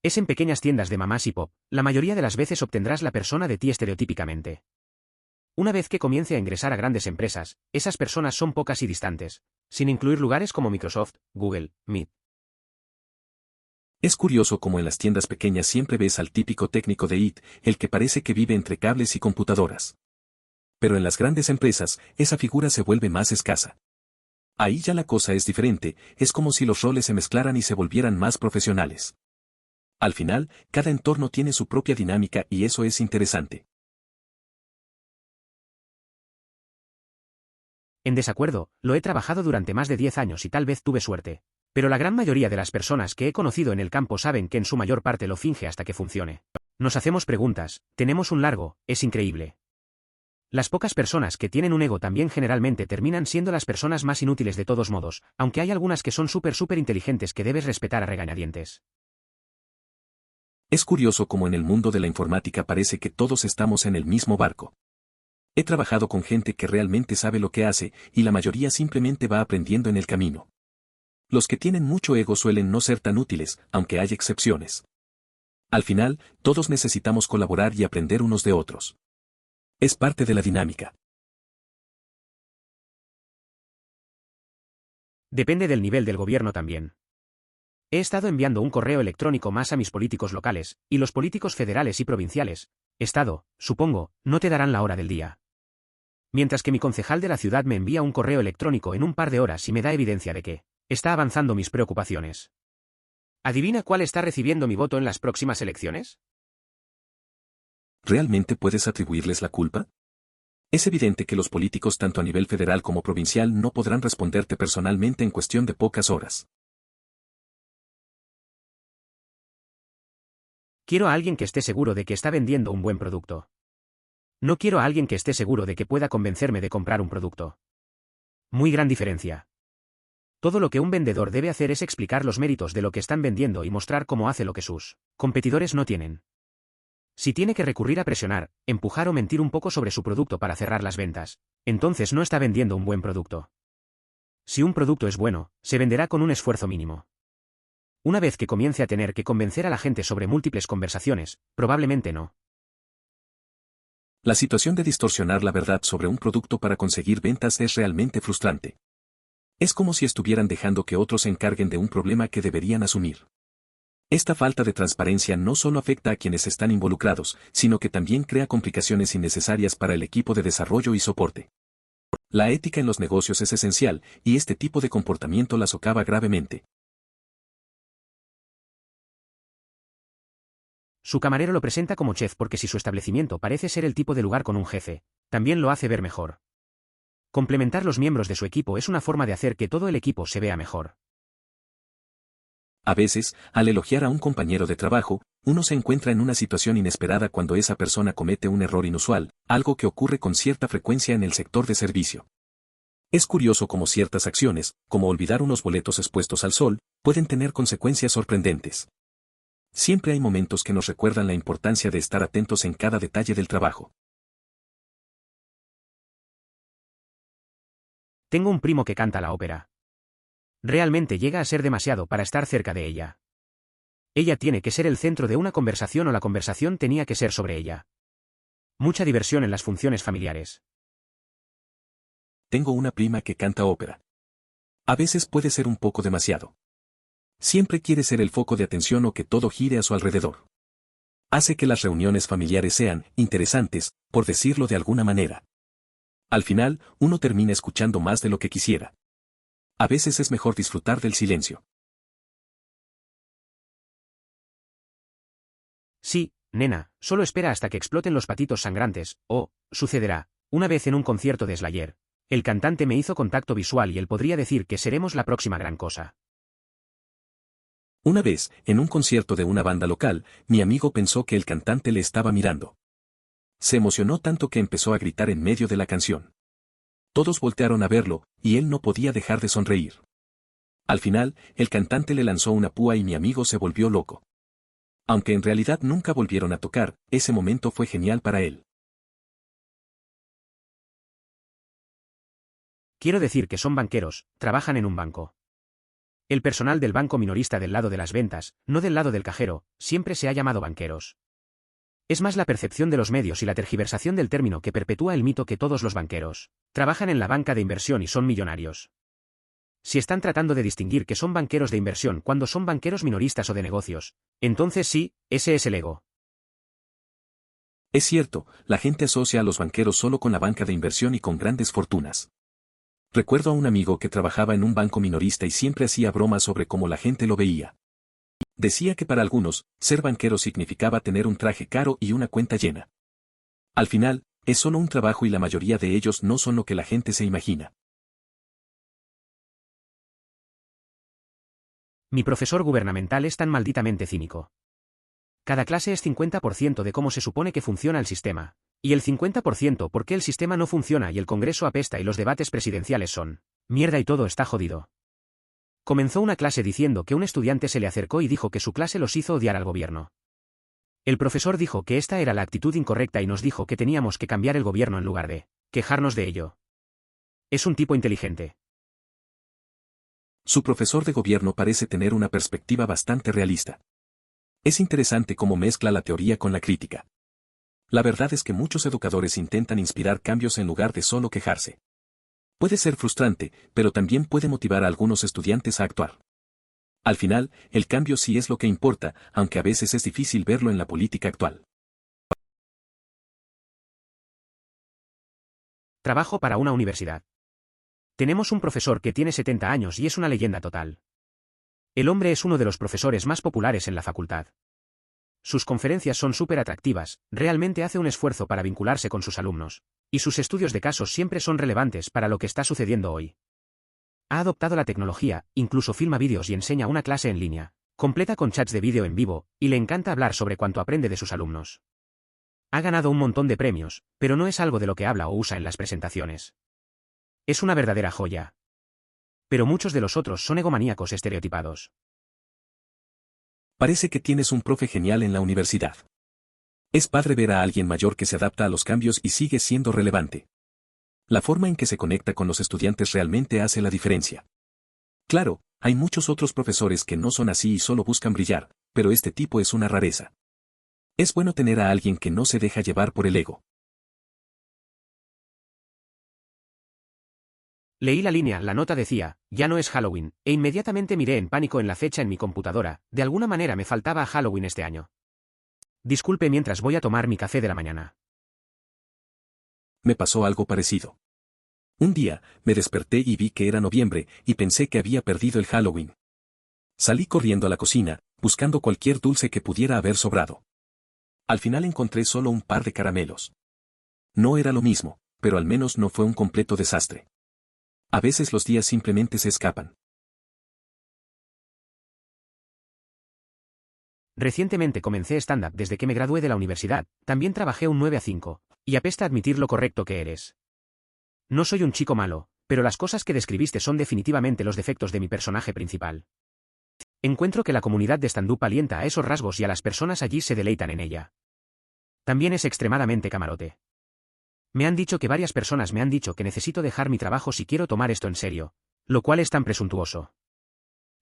S1: Es en pequeñas tiendas de mamás y pop, la mayoría de las veces obtendrás la persona de ti estereotípicamente. Una vez que comience a ingresar a grandes empresas, esas personas son pocas y distantes, sin incluir lugares como Microsoft, Google, Meet.
S2: Es curioso cómo en las tiendas pequeñas siempre ves al típico técnico de IT, el que parece que vive entre cables y computadoras. Pero en las grandes empresas, esa figura se vuelve más escasa. Ahí ya la cosa es diferente, es como si los roles se mezclaran y se volvieran más profesionales. Al final, cada entorno tiene su propia dinámica y eso es interesante.
S1: En desacuerdo, lo he trabajado durante más de 10 años y tal vez tuve suerte. Pero la gran mayoría de las personas que he conocido en el campo saben que en su mayor parte lo finge hasta que funcione. Nos hacemos preguntas, tenemos un largo, es increíble. Las pocas personas que tienen un ego también generalmente terminan siendo las personas más inútiles de todos modos, aunque hay algunas que son súper inteligentes que debes respetar a regañadientes.
S2: Es curioso cómo en el mundo de la informática parece que todos estamos en el mismo barco. He trabajado con gente que realmente sabe lo que hace, y la mayoría simplemente va aprendiendo en el camino. Los que tienen mucho ego suelen no ser tan útiles, aunque hay excepciones. Al final, todos necesitamos colaborar y aprender unos de otros. Es parte de la dinámica.
S1: Depende del nivel del gobierno también. He estado enviando un correo electrónico más a mis políticos locales, y los políticos federales y provinciales, Estado, supongo, no te darán la hora del día. Mientras que mi concejal de la ciudad me envía un correo electrónico en un par de horas y me da evidencia de que está avanzando mis preocupaciones. ¿Adivina cuál está recibiendo mi voto en las próximas elecciones?
S2: ¿Realmente puedes atribuirles la culpa? Es evidente que los políticos tanto a nivel federal como provincial no podrán responderte personalmente en cuestión de pocas horas.
S1: Quiero a alguien que esté seguro de que está vendiendo un buen producto. No quiero a alguien que esté seguro de que pueda convencerme de comprar un producto. Muy gran diferencia. Todo lo que un vendedor debe hacer es explicar los méritos de lo que están vendiendo y mostrar cómo hace lo que sus competidores no tienen. Si tiene que recurrir a presionar, empujar o mentir un poco sobre su producto para cerrar las ventas, entonces no está vendiendo un buen producto. Si un producto es bueno, se venderá con un esfuerzo mínimo. Una vez que comience a tener que convencer a la gente sobre múltiples conversaciones, probablemente no.
S2: La situación de distorsionar la verdad sobre un producto para conseguir ventas es realmente frustrante. Es como si estuvieran dejando que otros se encarguen de un problema que deberían asumir. Esta falta de transparencia no solo afecta a quienes están involucrados, sino que también crea complicaciones innecesarias para el equipo de desarrollo y soporte. La ética en los negocios es esencial, y este tipo de comportamiento la socava gravemente.
S1: Su camarero lo presenta como chef porque si su establecimiento parece ser el tipo de lugar con un jefe, también lo hace ver mejor. Complementar los miembros de su equipo es una forma de hacer que todo el equipo se vea mejor.
S2: A veces, al elogiar a un compañero de trabajo, uno se encuentra en una situación inesperada cuando esa persona comete un error inusual, algo que ocurre con cierta frecuencia en el sector de servicio. Es curioso cómo ciertas acciones, como olvidar unos boletos expuestos al sol, pueden tener consecuencias sorprendentes. Siempre hay momentos que nos recuerdan la importancia de estar atentos en cada detalle del trabajo.
S1: Tengo un primo que canta la ópera. Realmente llega a ser demasiado para estar cerca de ella. Ella tiene que ser el centro de una conversación o la conversación tenía que ser sobre ella. Mucha diversión en las funciones familiares.
S2: Tengo una prima que canta ópera. A veces puede ser un poco demasiado. Siempre quiere ser el foco de atención o que todo gire a su alrededor. Hace que las reuniones familiares sean interesantes, por decirlo de alguna manera. Al final, uno termina escuchando más de lo que quisiera. A veces es mejor disfrutar del silencio.
S1: Sí, nena, solo espera hasta que exploten los patitos sangrantes, o, sucederá, una vez en un concierto de Slayer. El cantante me hizo contacto visual y él podría decir que seremos la próxima gran cosa.
S2: Una vez, en un concierto de una banda local, mi amigo pensó que el cantante le estaba mirando. Se emocionó tanto que empezó a gritar en medio de la canción. Todos voltearon a verlo, y él no podía dejar de sonreír. Al final, el cantante le lanzó una púa y mi amigo se volvió loco. Aunque en realidad nunca volvieron a tocar, ese momento fue genial para él.
S1: Quiero decir que son banqueros, trabajan en un banco. El personal del banco minorista del lado de las ventas, no del lado del cajero, siempre se ha llamado banqueros. Es más la percepción de los medios y la tergiversación del término que perpetúa el mito que todos los banqueros trabajan en la banca de inversión y son millonarios. Si están tratando de distinguir que son banqueros de inversión cuando son banqueros minoristas o de negocios, entonces sí, ese es el ego.
S2: Es cierto, la gente asocia a los banqueros solo con la banca de inversión y con grandes fortunas. Recuerdo a un amigo que trabajaba en un banco minorista y siempre hacía bromas sobre cómo la gente lo veía. Decía que para algunos, ser banquero significaba tener un traje caro y una cuenta llena. Al final, es solo un trabajo y la mayoría de ellos no son lo que la gente se imagina.
S1: Mi profesor gubernamental es tan malditamente cínico. Cada clase es 50% de cómo se supone que funciona el sistema, y el 50% por qué el sistema no funciona y el Congreso apesta y los debates presidenciales son mierda y todo está jodido. Comenzó una clase diciendo que un estudiante se le acercó y dijo que su clase los hizo odiar al gobierno. El profesor dijo que esta era la actitud incorrecta y nos dijo que teníamos que cambiar el gobierno en lugar de quejarnos de ello. Es un tipo inteligente.
S2: Su profesor de gobierno parece tener una perspectiva bastante realista. Es interesante cómo mezcla la teoría con la crítica. La verdad es que muchos educadores intentan inspirar cambios en lugar de solo quejarse. Puede ser frustrante, pero también puede motivar a algunos estudiantes a actuar. Al final, el cambio sí es lo que importa, aunque a veces es difícil verlo en la política actual.
S1: Trabajo para una universidad. Tenemos un profesor que tiene 70 años y es una leyenda total. El hombre es uno de los profesores más populares en la facultad. Sus conferencias son súper atractivas, realmente hace un esfuerzo para vincularse con sus alumnos, y sus estudios de casos siempre son relevantes para lo que está sucediendo hoy. Ha adoptado la tecnología, incluso filma vídeos y enseña una clase en línea, completa con chats de vídeo en vivo, y le encanta hablar sobre cuánto aprende de sus alumnos. Ha ganado un montón de premios, pero no es algo de lo que habla o usa en las presentaciones. Es una verdadera joya. Pero muchos de los otros son egomaníacos estereotipados.
S2: Parece que tienes un profe genial en la universidad. Es padre ver a alguien mayor que se adapta a los cambios y sigue siendo relevante. La forma en que se conecta con los estudiantes realmente hace la diferencia. Claro, hay muchos otros profesores que no son así y solo buscan brillar, pero este tipo es una rareza. Es bueno tener a alguien que no se deja llevar por el ego.
S1: Leí la línea, la nota decía, ya no es Halloween, e inmediatamente miré en pánico en la fecha en mi computadora, de alguna manera me faltaba a Halloween este año. Disculpe mientras voy a tomar mi café de la mañana.
S2: Me pasó algo parecido. Un día, me desperté y vi que era noviembre, y pensé que había perdido el Halloween. Salí corriendo a la cocina, buscando cualquier dulce que pudiera haber sobrado. Al final encontré solo un par de caramelos. No era lo mismo, pero al menos no fue un completo desastre. A veces los días simplemente se escapan.
S1: Recientemente comencé stand-up desde que me gradué de la universidad, también trabajé un 9 a 5, y apesta admitir lo correcto que eres. No soy un chico malo, pero las cosas que describiste son definitivamente los defectos de mi personaje principal. Encuentro que la comunidad de stand-up alienta a esos rasgos y a las personas allí se deleitan en ella. También es extremadamente camarote. Me han dicho que varias personas me han dicho que necesito dejar mi trabajo si quiero tomar esto en serio, lo cual es tan presuntuoso.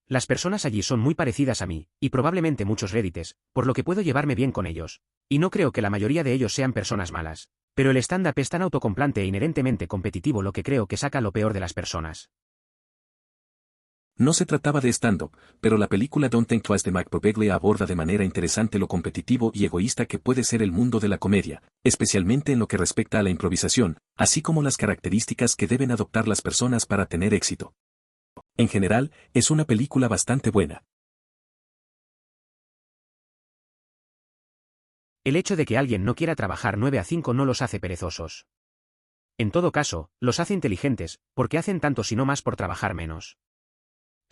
S1: Las personas allí son muy parecidas a mí, y probablemente muchos reddites, por lo que puedo llevarme bien con ellos, y no creo que la mayoría de ellos sean personas malas, pero el stand-up es tan autocomplante e inherentemente competitivo lo que creo que saca lo peor de las personas.
S2: No se trataba de stand-up, pero la película Don't Think Twice de Mike Birbiglia aborda de manera interesante lo competitivo y egoísta que puede ser el mundo de la comedia, especialmente en lo que respecta a la improvisación, así como las características que deben adoptar las personas para tener éxito. En general, es una película bastante buena.
S1: El hecho de que alguien no quiera trabajar 9 a 5 no los hace perezosos. En todo caso, los hace inteligentes, porque hacen tanto si no más por trabajar menos.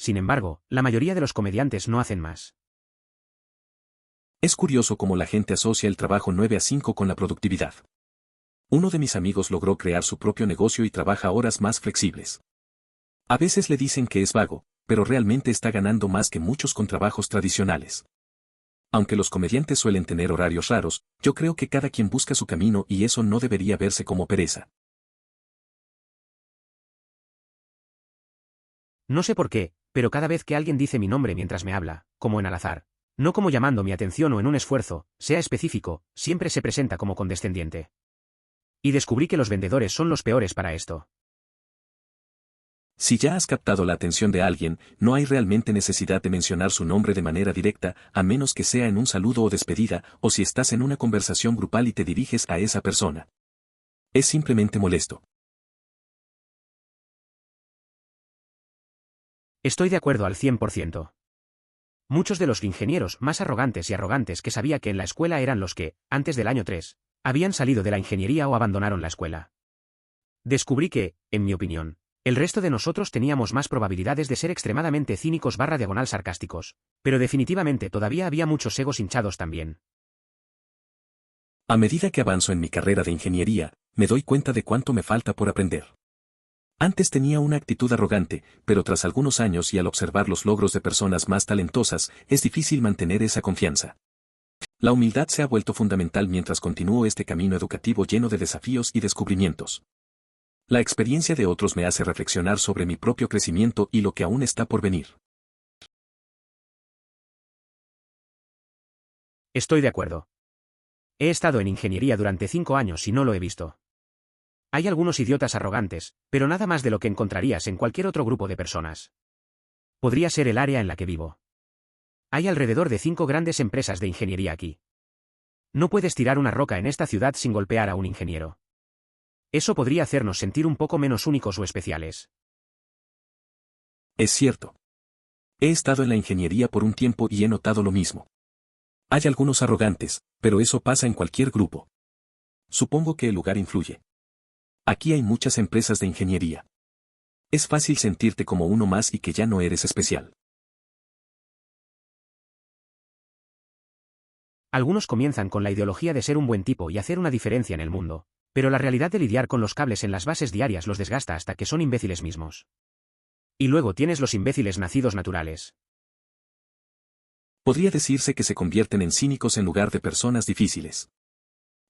S1: Sin embargo, la mayoría de los comediantes no hacen más.
S2: Es curioso cómo la gente asocia el trabajo 9 a 5 con la productividad. Uno de mis amigos logró crear su propio negocio y trabaja horas más flexibles. A veces le dicen que es vago, pero realmente está ganando más que muchos con trabajos tradicionales. Aunque los comediantes suelen tener horarios raros, yo creo que cada quien busca su camino y eso no debería verse como pereza.
S1: No sé por qué, pero cada vez que alguien dice mi nombre mientras me habla, como en al azar, no como llamando mi atención o en un esfuerzo, sea específico, siempre se presenta como condescendiente. Y descubrí que los vendedores son los peores para esto.
S2: Si ya has captado la atención de alguien, no hay realmente necesidad de mencionar su nombre de manera directa, a menos que sea en un saludo o despedida, o si estás en una conversación grupal y te diriges a esa persona. Es simplemente molesto.
S1: Estoy de acuerdo al 100%. Muchos de los ingenieros más arrogantes y arrogantes que sabía que en la escuela eran los que, antes del año 3, habían salido de la ingeniería o abandonaron la escuela. Descubrí que, en mi opinión, el resto de nosotros teníamos más probabilidades de ser extremadamente cínicos / sarcásticos, pero definitivamente todavía había muchos egos hinchados también.
S2: A medida que avanzo en mi carrera de ingeniería, me doy cuenta de cuánto me falta por aprender. Antes tenía una actitud arrogante, pero tras algunos años y al observar los logros de personas más talentosas, es difícil mantener esa confianza. La humildad se ha vuelto fundamental mientras continúo este camino educativo lleno de desafíos y descubrimientos. La experiencia de otros me hace reflexionar sobre mi propio crecimiento y lo que aún está por venir.
S1: Estoy de acuerdo. He estado en ingeniería durante 5 años y no lo he visto. Hay algunos idiotas arrogantes, pero nada más de lo que encontrarías en cualquier otro grupo de personas. Podría ser el área en la que vivo. Hay alrededor de 5 grandes empresas de ingeniería aquí. No puedes tirar una roca en esta ciudad sin golpear a un ingeniero. Eso podría hacernos sentir un poco menos únicos o especiales.
S2: Es cierto. He estado en la ingeniería por un tiempo y he notado lo mismo. Hay algunos arrogantes, pero eso pasa en cualquier grupo. Supongo que el lugar influye. Aquí hay muchas empresas de ingeniería. Es fácil sentirte como uno más y que ya no eres especial.
S1: Algunos comienzan con la ideología de ser un buen tipo y hacer una diferencia en el mundo, pero la realidad de lidiar con los cables en las bases diarias los desgasta hasta que son imbéciles mismos. Y luego tienes los imbéciles nacidos naturales.
S2: Podría decirse que se convierten en cínicos en lugar de personas difíciles.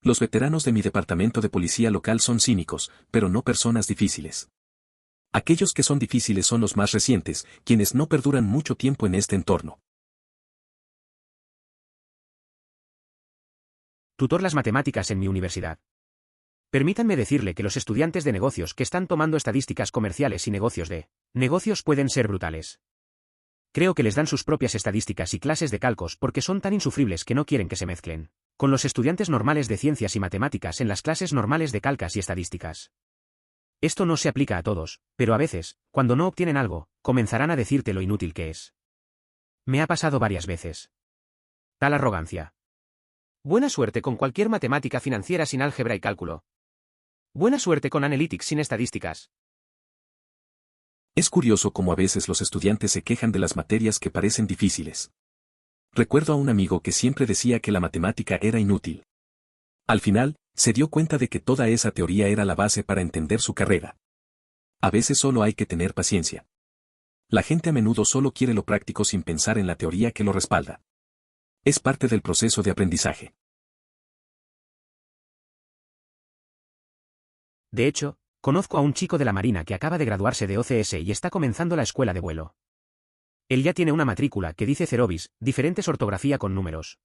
S2: Los veteranos de mi departamento de policía local son cínicos, pero no personas difíciles. Aquellos que son difíciles son los más recientes, quienes no perduran mucho tiempo en este entorno.
S1: Tutor las matemáticas en mi universidad. Permítanme decirle que los estudiantes de negocios que están tomando estadísticas comerciales y negocios de negocios pueden ser brutales. Creo que les dan sus propias estadísticas y clases de cálculos porque son tan insufribles que no quieren que se mezclen con los estudiantes normales de ciencias y matemáticas en las clases normales de calcas y estadísticas. Esto no se aplica a todos, pero a veces, cuando no obtienen algo, comenzarán a decirte lo inútil que es. Me ha pasado varias veces. Tal arrogancia. Buena suerte con cualquier matemática financiera sin álgebra y cálculo. Buena suerte con analytics sin estadísticas.
S2: Es curioso cómo a veces los estudiantes se quejan de las materias que parecen difíciles. Recuerdo a un amigo que siempre decía que la matemática era inútil. Al final, se dio cuenta de que toda esa teoría era la base para entender su carrera. A veces solo hay que tener paciencia. La gente a menudo solo quiere lo práctico sin pensar en la teoría que lo respalda. Es parte del proceso de aprendizaje.
S1: De hecho, conozco a un chico de la Marina que acaba de graduarse de OCS y está comenzando la escuela de vuelo. Él ya tiene una matrícula que dice Cerovis, diferentes ortografía con números.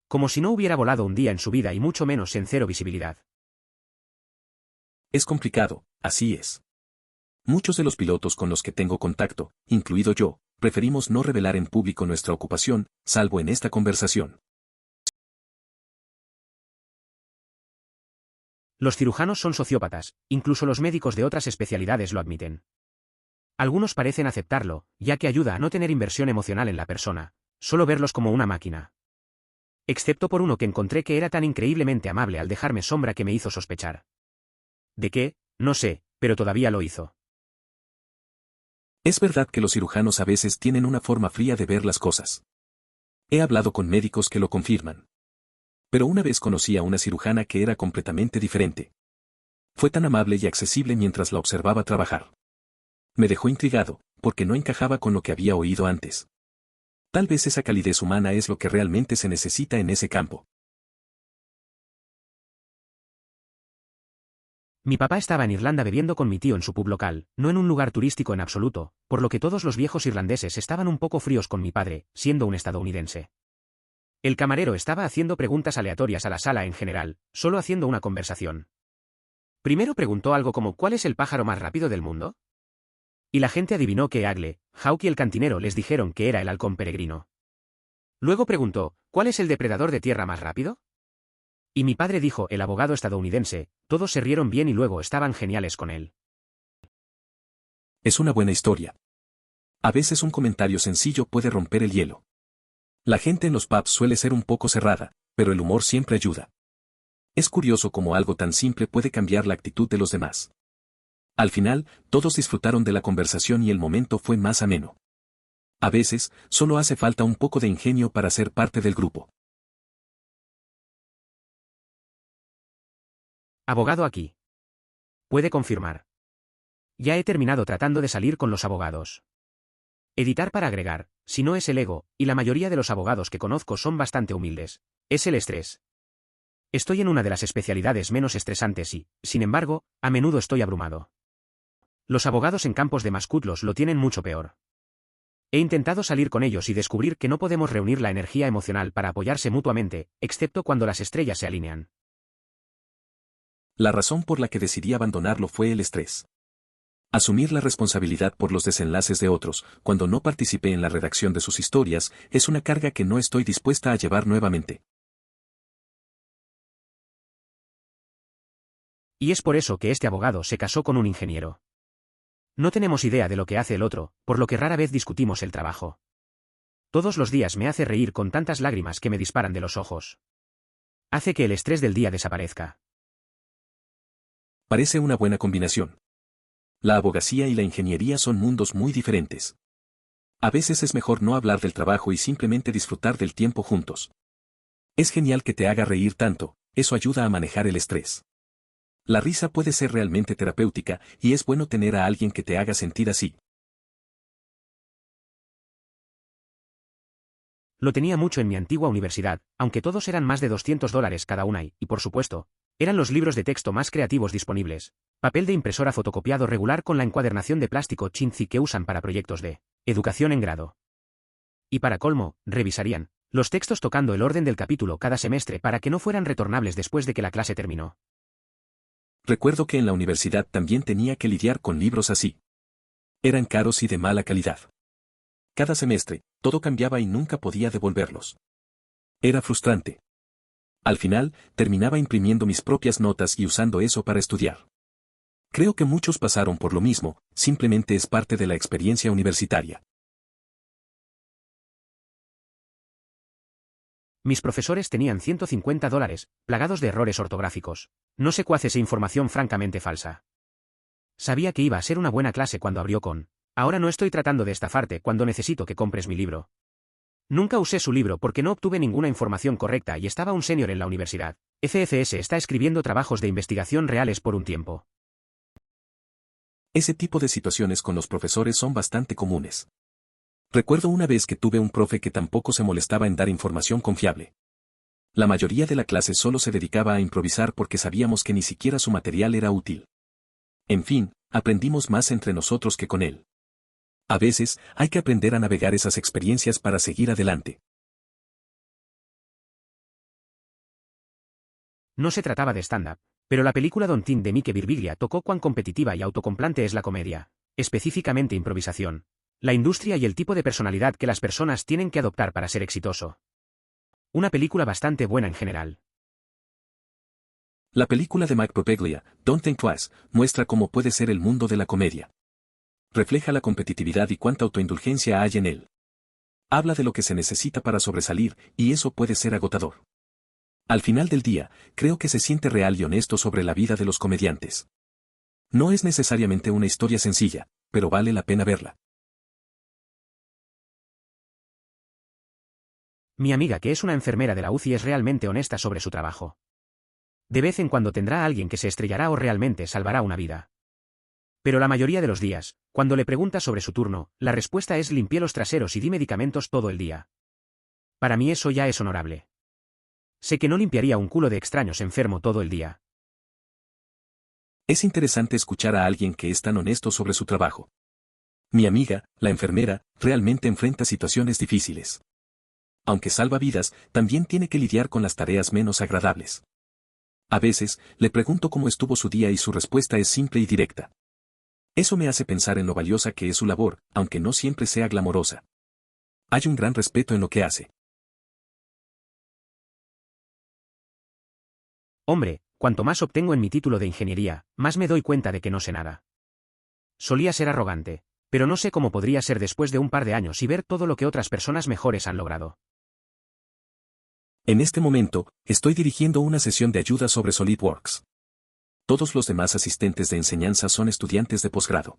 S1: Como si no hubiera volado un día en su vida y mucho menos en cero visibilidad.
S2: Es complicado, así es. Muchos de los pilotos con los que tengo contacto, incluido yo, preferimos no revelar en público nuestra ocupación, salvo en esta conversación.
S1: Los cirujanos son sociópatas, incluso los médicos de otras especialidades lo admiten. Algunos parecen aceptarlo, ya que ayuda a no tener inversión emocional en la persona, solo verlos como una máquina. Excepto por uno que encontré que era tan increíblemente amable al dejarme sombra que me hizo sospechar. ¿De qué? No sé, pero todavía lo hizo.
S2: Es verdad que los cirujanos a veces tienen una forma fría de ver las cosas. He hablado con médicos que lo confirman. Pero una vez conocí a una cirujana que era completamente diferente. Fue tan amable y accesible mientras la observaba trabajar. Me dejó intrigado, porque no encajaba con lo que había oído antes. Tal vez esa calidez humana es lo que realmente se necesita en ese campo.
S1: Mi papá estaba en Irlanda bebiendo con mi tío en su pub local, no en un lugar turístico en absoluto, por lo que todos los viejos irlandeses estaban un poco fríos con mi padre, siendo un estadounidense. El camarero estaba haciendo preguntas aleatorias a la sala en general, solo haciendo una conversación. Primero preguntó algo como ¿cuál es el pájaro más rápido del mundo? Y la gente adivinó que Eagle, Hawk y el cantinero les dijeron que era el halcón peregrino. Luego preguntó, ¿cuál es el depredador de tierra más rápido? Y mi padre dijo, el abogado estadounidense. Todos se rieron bien y luego estaban geniales con él.
S2: Es una buena historia. A veces un comentario sencillo puede romper el hielo. La gente en los pubs suele ser un poco cerrada, pero el humor siempre ayuda. Es curioso cómo algo tan simple puede cambiar la actitud de los demás. Al final, todos disfrutaron de la conversación y el momento fue más ameno. A veces, solo hace falta un poco de ingenio para ser parte del grupo.
S1: Abogado aquí. Puede confirmar. Ya he terminado tratando de salir con los abogados. Editar para agregar, si no es el ego, y la mayoría de los abogados que conozco son bastante humildes, es el estrés. Estoy en una de las especialidades menos estresantes y, sin embargo, a menudo estoy abrumado. Los abogados en campos de mascutlos lo tienen mucho peor. He intentado salir con ellos y descubrir que no podemos reunir la energía emocional para apoyarse mutuamente, excepto cuando las estrellas se alinean.
S2: La razón por la que decidí abandonarlo fue el estrés. Asumir la responsabilidad por los desenlaces de otros, cuando no participé en la redacción de sus historias, es una carga que no estoy dispuesta a llevar nuevamente.
S1: Y es por eso que este abogado se casó con un ingeniero. No tenemos idea de lo que hace el otro, por lo que rara vez discutimos el trabajo. Todos los días me hace reír con tantas lágrimas que me disparan de los ojos. Hace que el estrés del día desaparezca.
S2: Parece una buena combinación. La abogacía y la ingeniería son mundos muy diferentes. A veces es mejor no hablar del trabajo y simplemente disfrutar del tiempo juntos. Es genial que te haga reír tanto, eso ayuda a manejar el estrés. La risa puede ser realmente terapéutica, y es bueno tener a alguien que te haga sentir así.
S1: Lo tenía mucho en mi antigua universidad, aunque todos eran más de $200 cada una y, por supuesto, eran los libros de texto más creativos disponibles. Papel de impresora fotocopiado regular con la encuadernación de plástico chintzy que usan para proyectos de educación en grado. Y para colmo, revisarían los textos tocando el orden del capítulo cada semestre para que no fueran retornables después de que la clase terminó.
S2: Recuerdo que en la universidad también tenía que lidiar con libros así. Eran caros y de mala calidad. Cada semestre, todo cambiaba y nunca podía devolverlos. Era frustrante. Al final, terminaba imprimiendo mis propias notas y usando eso para estudiar. Creo que muchos pasaron por lo mismo, simplemente es parte de la experiencia universitaria.
S1: Mis profesores tenían $150, plagados de errores ortográficos. No sé cuál esa información francamente falsa. Sabía que iba a ser una buena clase cuando abrió con: ahora no estoy tratando de estafarte cuando necesito que compres mi libro. Nunca usé su libro porque no obtuve ninguna información correcta y estaba un senior en la universidad. FFS está escribiendo trabajos de investigación reales por un tiempo.
S2: Ese tipo de situaciones con los profesores son bastante comunes. Recuerdo una vez que tuve un profe que tampoco se molestaba en dar información confiable. La mayoría de la clase solo se dedicaba a improvisar porque sabíamos que ni siquiera su material era útil. En fin, aprendimos más entre nosotros que con él. A veces, hay que aprender a navegar esas experiencias para seguir adelante.
S1: No se trataba de stand-up, pero la película Don Tim de Mike Birbiglia tocó cuán competitiva y autocomplante es la comedia, específicamente improvisación, la industria y el tipo de personalidad que las personas tienen que adoptar para ser exitoso. Una película bastante buena en general.
S2: La película de Mike Birbiglia, Don't Think Twice, muestra cómo puede ser el mundo de la comedia. Refleja la competitividad y cuánta autoindulgencia hay en él. Habla de lo que se necesita para sobresalir, y eso puede ser agotador. Al final del día, creo que se siente real y honesto sobre la vida de los comediantes. No es necesariamente una historia sencilla, pero vale la pena verla.
S1: Mi amiga que es una enfermera de la UCI es realmente honesta sobre su trabajo. De vez en cuando tendrá a alguien que se estrellará o realmente salvará una vida. Pero la mayoría de los días, cuando le preguntas sobre su turno, la respuesta es: limpié los traseros y di medicamentos todo el día. Para mí eso ya es honorable. Sé que no limpiaría un culo de extraños enfermo todo el día.
S2: Es interesante escuchar a alguien que es tan honesto sobre su trabajo. Mi amiga, la enfermera, realmente enfrenta situaciones difíciles. Aunque salva vidas, también tiene que lidiar con las tareas menos agradables. A veces, le pregunto cómo estuvo su día y su respuesta es simple y directa. Eso me hace pensar en lo valiosa que es su labor, aunque no siempre sea glamorosa. Hay un gran respeto en lo que hace.
S1: Hombre, cuanto más obtengo en mi título de ingeniería, más me doy cuenta de que no sé nada. Solía ser arrogante, pero no sé cómo podría ser después de un par de años y ver todo lo que otras personas mejores han logrado.
S2: En este momento, estoy dirigiendo una sesión de ayuda sobre SolidWorks. Todos los demás asistentes de enseñanza son estudiantes de posgrado.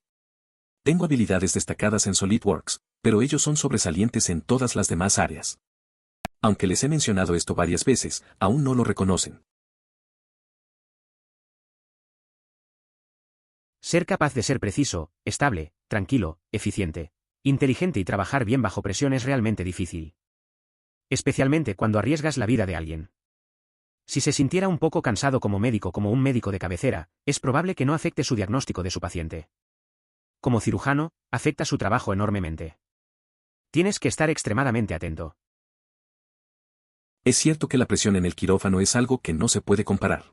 S2: Tengo habilidades destacadas en SolidWorks, pero ellos son sobresalientes en todas las demás áreas. Aunque les he mencionado esto varias veces, aún no lo reconocen.
S1: Ser capaz de ser preciso, estable, tranquilo, eficiente, inteligente y trabajar bien bajo presión es realmente difícil. Especialmente cuando arriesgas la vida de alguien. Si se sintiera un poco cansado como un médico de cabecera, es probable que no afecte su diagnóstico de su paciente. Como cirujano, afecta su trabajo enormemente. Tienes que estar extremadamente atento.
S2: Es cierto que la presión en el quirófano es algo que no se puede comparar.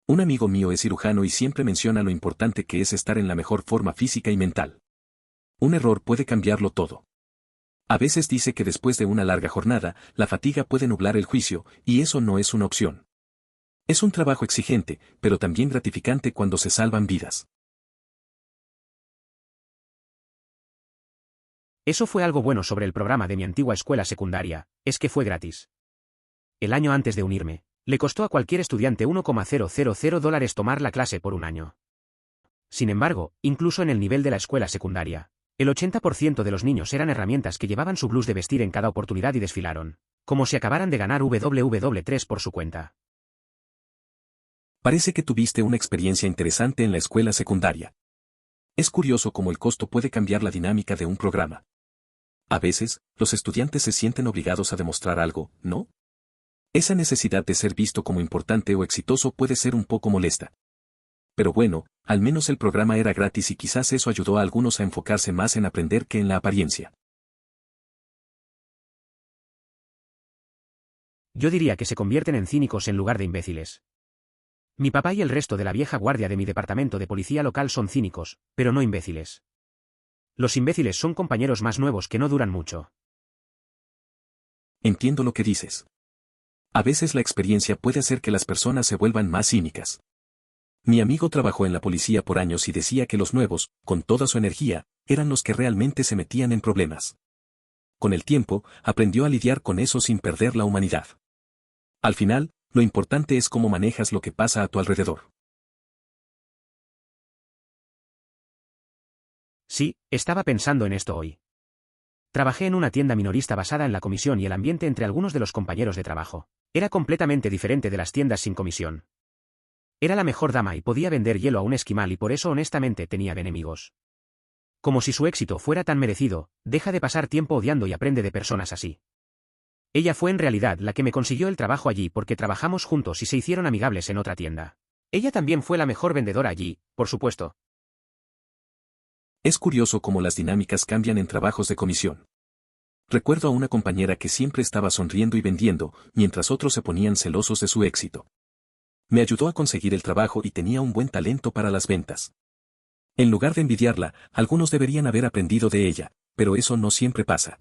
S2: Un amigo mío es cirujano y siempre menciona lo importante que es estar en la mejor forma física y mental. Un error puede cambiarlo todo. A veces dice que después de una larga jornada, la fatiga puede nublar el juicio, y eso no es una opción. Es un trabajo exigente, pero también gratificante cuando se salvan vidas.
S1: Eso fue algo bueno sobre el programa de mi antigua escuela secundaria, es que fue gratis. El año antes de unirme, le costó a cualquier estudiante $1,000 tomar la clase por un año. Sin embargo, incluso en el nivel de la escuela secundaria, el 80% de los niños eran herramientas que llevaban su blues de vestir en cada oportunidad y desfilaron, como si acabaran de ganar WW3 por su cuenta.
S2: Parece que tuviste una experiencia interesante en la escuela secundaria. Es curioso cómo el costo puede cambiar la dinámica de un programa. A veces, los estudiantes se sienten obligados a demostrar algo, ¿no? Esa necesidad de ser visto como importante o exitoso puede ser un poco molesta. Pero bueno, al menos el programa era gratis y quizás eso ayudó a algunos a enfocarse más en aprender que en la apariencia.
S1: Yo diría que se convierten en cínicos en lugar de imbéciles. Mi papá y el resto de la vieja guardia de mi departamento de policía local son cínicos, pero no imbéciles. Los imbéciles son compañeros más nuevos que no duran mucho.
S2: Entiendo lo que dices. A veces la experiencia puede hacer que las personas se vuelvan más cínicas. Mi amigo trabajó en la policía por años y decía que los nuevos, con toda su energía, eran los que realmente se metían en problemas. Con el tiempo, aprendió a lidiar con eso sin perder la humanidad. Al final, lo importante es cómo manejas lo que pasa a tu alrededor.
S1: Sí, estaba pensando en esto hoy. Trabajé en una tienda minorista basada en la comisión y el ambiente entre algunos de los compañeros de trabajo era completamente diferente de las tiendas sin comisión. Era la mejor dama y podía vender hielo a un esquimal y por eso honestamente tenía enemigos. Como si su éxito fuera tan merecido, deja de pasar tiempo odiando y aprende de personas así. Ella fue en realidad la que me consiguió el trabajo allí porque trabajamos juntos y se hicieron amigables en otra tienda. Ella también fue la mejor vendedora allí, por supuesto.
S2: Es curioso cómo las dinámicas cambian en trabajos de comisión. Recuerdo a una compañera que siempre estaba sonriendo y vendiendo, mientras otros se ponían celosos de su éxito. Me ayudó a conseguir el trabajo y tenía un buen talento para las ventas. En lugar de envidiarla, algunos deberían haber aprendido de ella, pero eso no siempre pasa.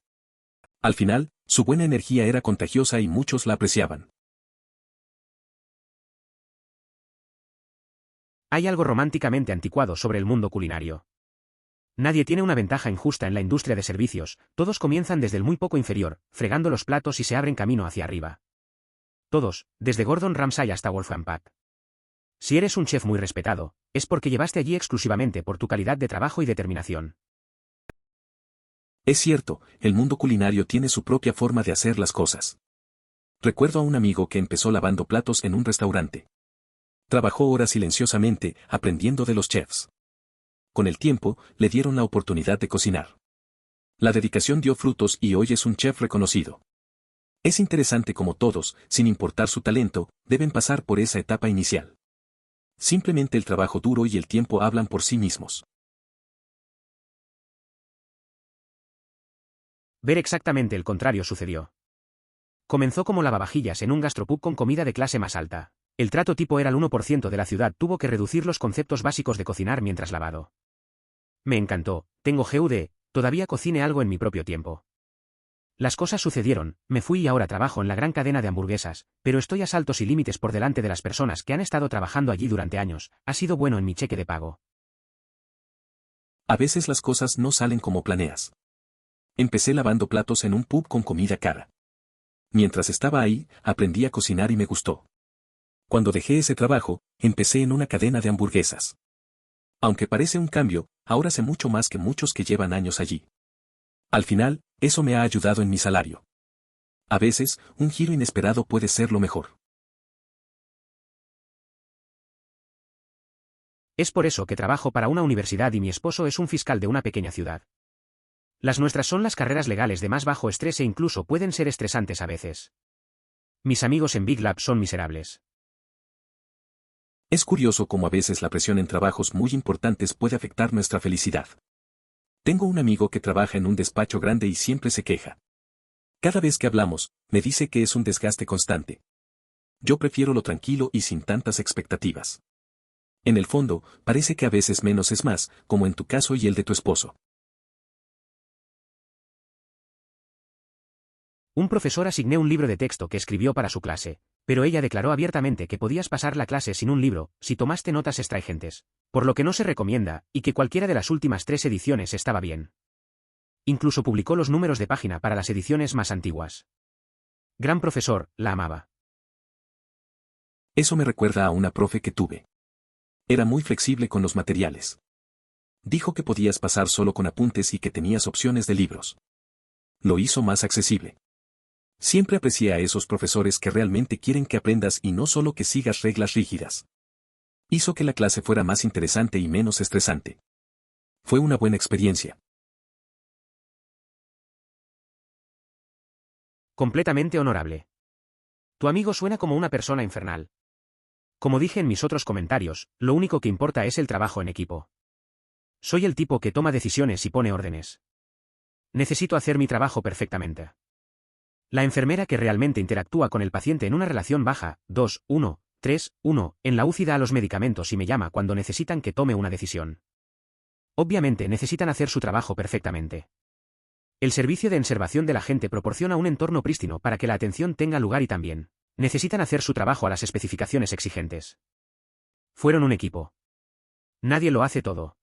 S2: Al final, su buena energía era contagiosa y muchos la apreciaban.
S1: Hay algo románticamente anticuado sobre el mundo culinario. Nadie tiene una ventaja injusta en la industria de servicios, todos comienzan desde el muy poco inferior, fregando los platos y se abren camino hacia arriba. Todos, desde Gordon Ramsay hasta Wolfgang Puck. Si eres un chef muy respetado, es porque llevaste allí exclusivamente por tu calidad de trabajo y determinación.
S2: Es cierto, el mundo culinario tiene su propia forma de hacer las cosas. Recuerdo a un amigo que empezó lavando platos en un restaurante. Trabajó horas silenciosamente, aprendiendo de los chefs. Con el tiempo, le dieron la oportunidad de cocinar. La dedicación dio frutos y hoy es un chef reconocido. Es interesante cómo todos, sin importar su talento, deben pasar por esa etapa inicial. Simplemente el trabajo duro y el tiempo hablan por sí mismos.
S1: Ver exactamente el contrario sucedió. Comenzó como lavavajillas en un gastropub con comida de clase más alta. El trato tipo era el 1% de la ciudad, tuvo que reducir los conceptos básicos de cocinar mientras lavado. Me encantó, tengo GUD, todavía cocine algo en mi propio tiempo. Las cosas sucedieron, me fui y ahora trabajo en la gran cadena de hamburguesas, pero estoy a saltos y límites por delante de las personas que han estado trabajando allí durante años, ha sido bueno en mi cheque de pago.
S2: A veces las cosas no salen como planeas. Empecé lavando platos en un pub con comida cara. Mientras estaba ahí, aprendí a cocinar y me gustó. Cuando dejé ese trabajo, empecé en una cadena de hamburguesas. Aunque parece un cambio, ahora sé mucho más que muchos que llevan años allí. Al final, eso me ha ayudado en mi salario. A veces, un giro inesperado puede ser lo mejor.
S1: Es por eso que trabajo para una universidad y mi esposo es un fiscal de una pequeña ciudad. Las nuestras son las carreras legales de más bajo estrés e incluso pueden ser estresantes a veces. Mis amigos en Big Lab son miserables.
S2: Es curioso cómo a veces la presión en trabajos muy importantes puede afectar nuestra felicidad. Tengo un amigo que trabaja en un despacho grande y siempre se queja. Cada vez que hablamos, me dice que es un desgaste constante. Yo prefiero lo tranquilo y sin tantas expectativas. En el fondo, parece que a veces menos es más, como en tu caso y el de tu esposo.
S1: Un profesor asigné un libro de texto que escribió para su clase, pero ella declaró abiertamente que podías pasar la clase sin un libro, si tomaste notas extraigentes, por lo que no se recomienda, y que cualquiera de las últimas 3 ediciones estaba bien. Incluso publicó los números de página para las ediciones más antiguas. Gran profesor, la amaba.
S2: Eso me recuerda a una profe que tuve. Era muy flexible con los materiales. Dijo que podías pasar solo con apuntes y que tenías opciones de libros. Lo hizo más accesible. Siempre aprecié a esos profesores que realmente quieren que aprendas y no solo que sigas reglas rígidas. Hizo que la clase fuera más interesante y menos estresante. Fue una buena experiencia.
S1: Completamente honorable. Tu amigo suena como una persona infernal. Como dije en mis otros comentarios, lo único que importa es el trabajo en equipo. Soy el tipo que toma decisiones y pone órdenes. Necesito hacer mi trabajo perfectamente. La enfermera que realmente interactúa con el paciente en una relación baja, 2, 1, 3, 1, en la UCI da los medicamentos y me llama cuando necesitan que tome una decisión. Obviamente necesitan hacer su trabajo perfectamente. El servicio de observación de la gente proporciona un entorno prístino para que la atención tenga lugar y también necesitan hacer su trabajo a las especificaciones exigentes. Fueron un equipo. Nadie lo hace todo.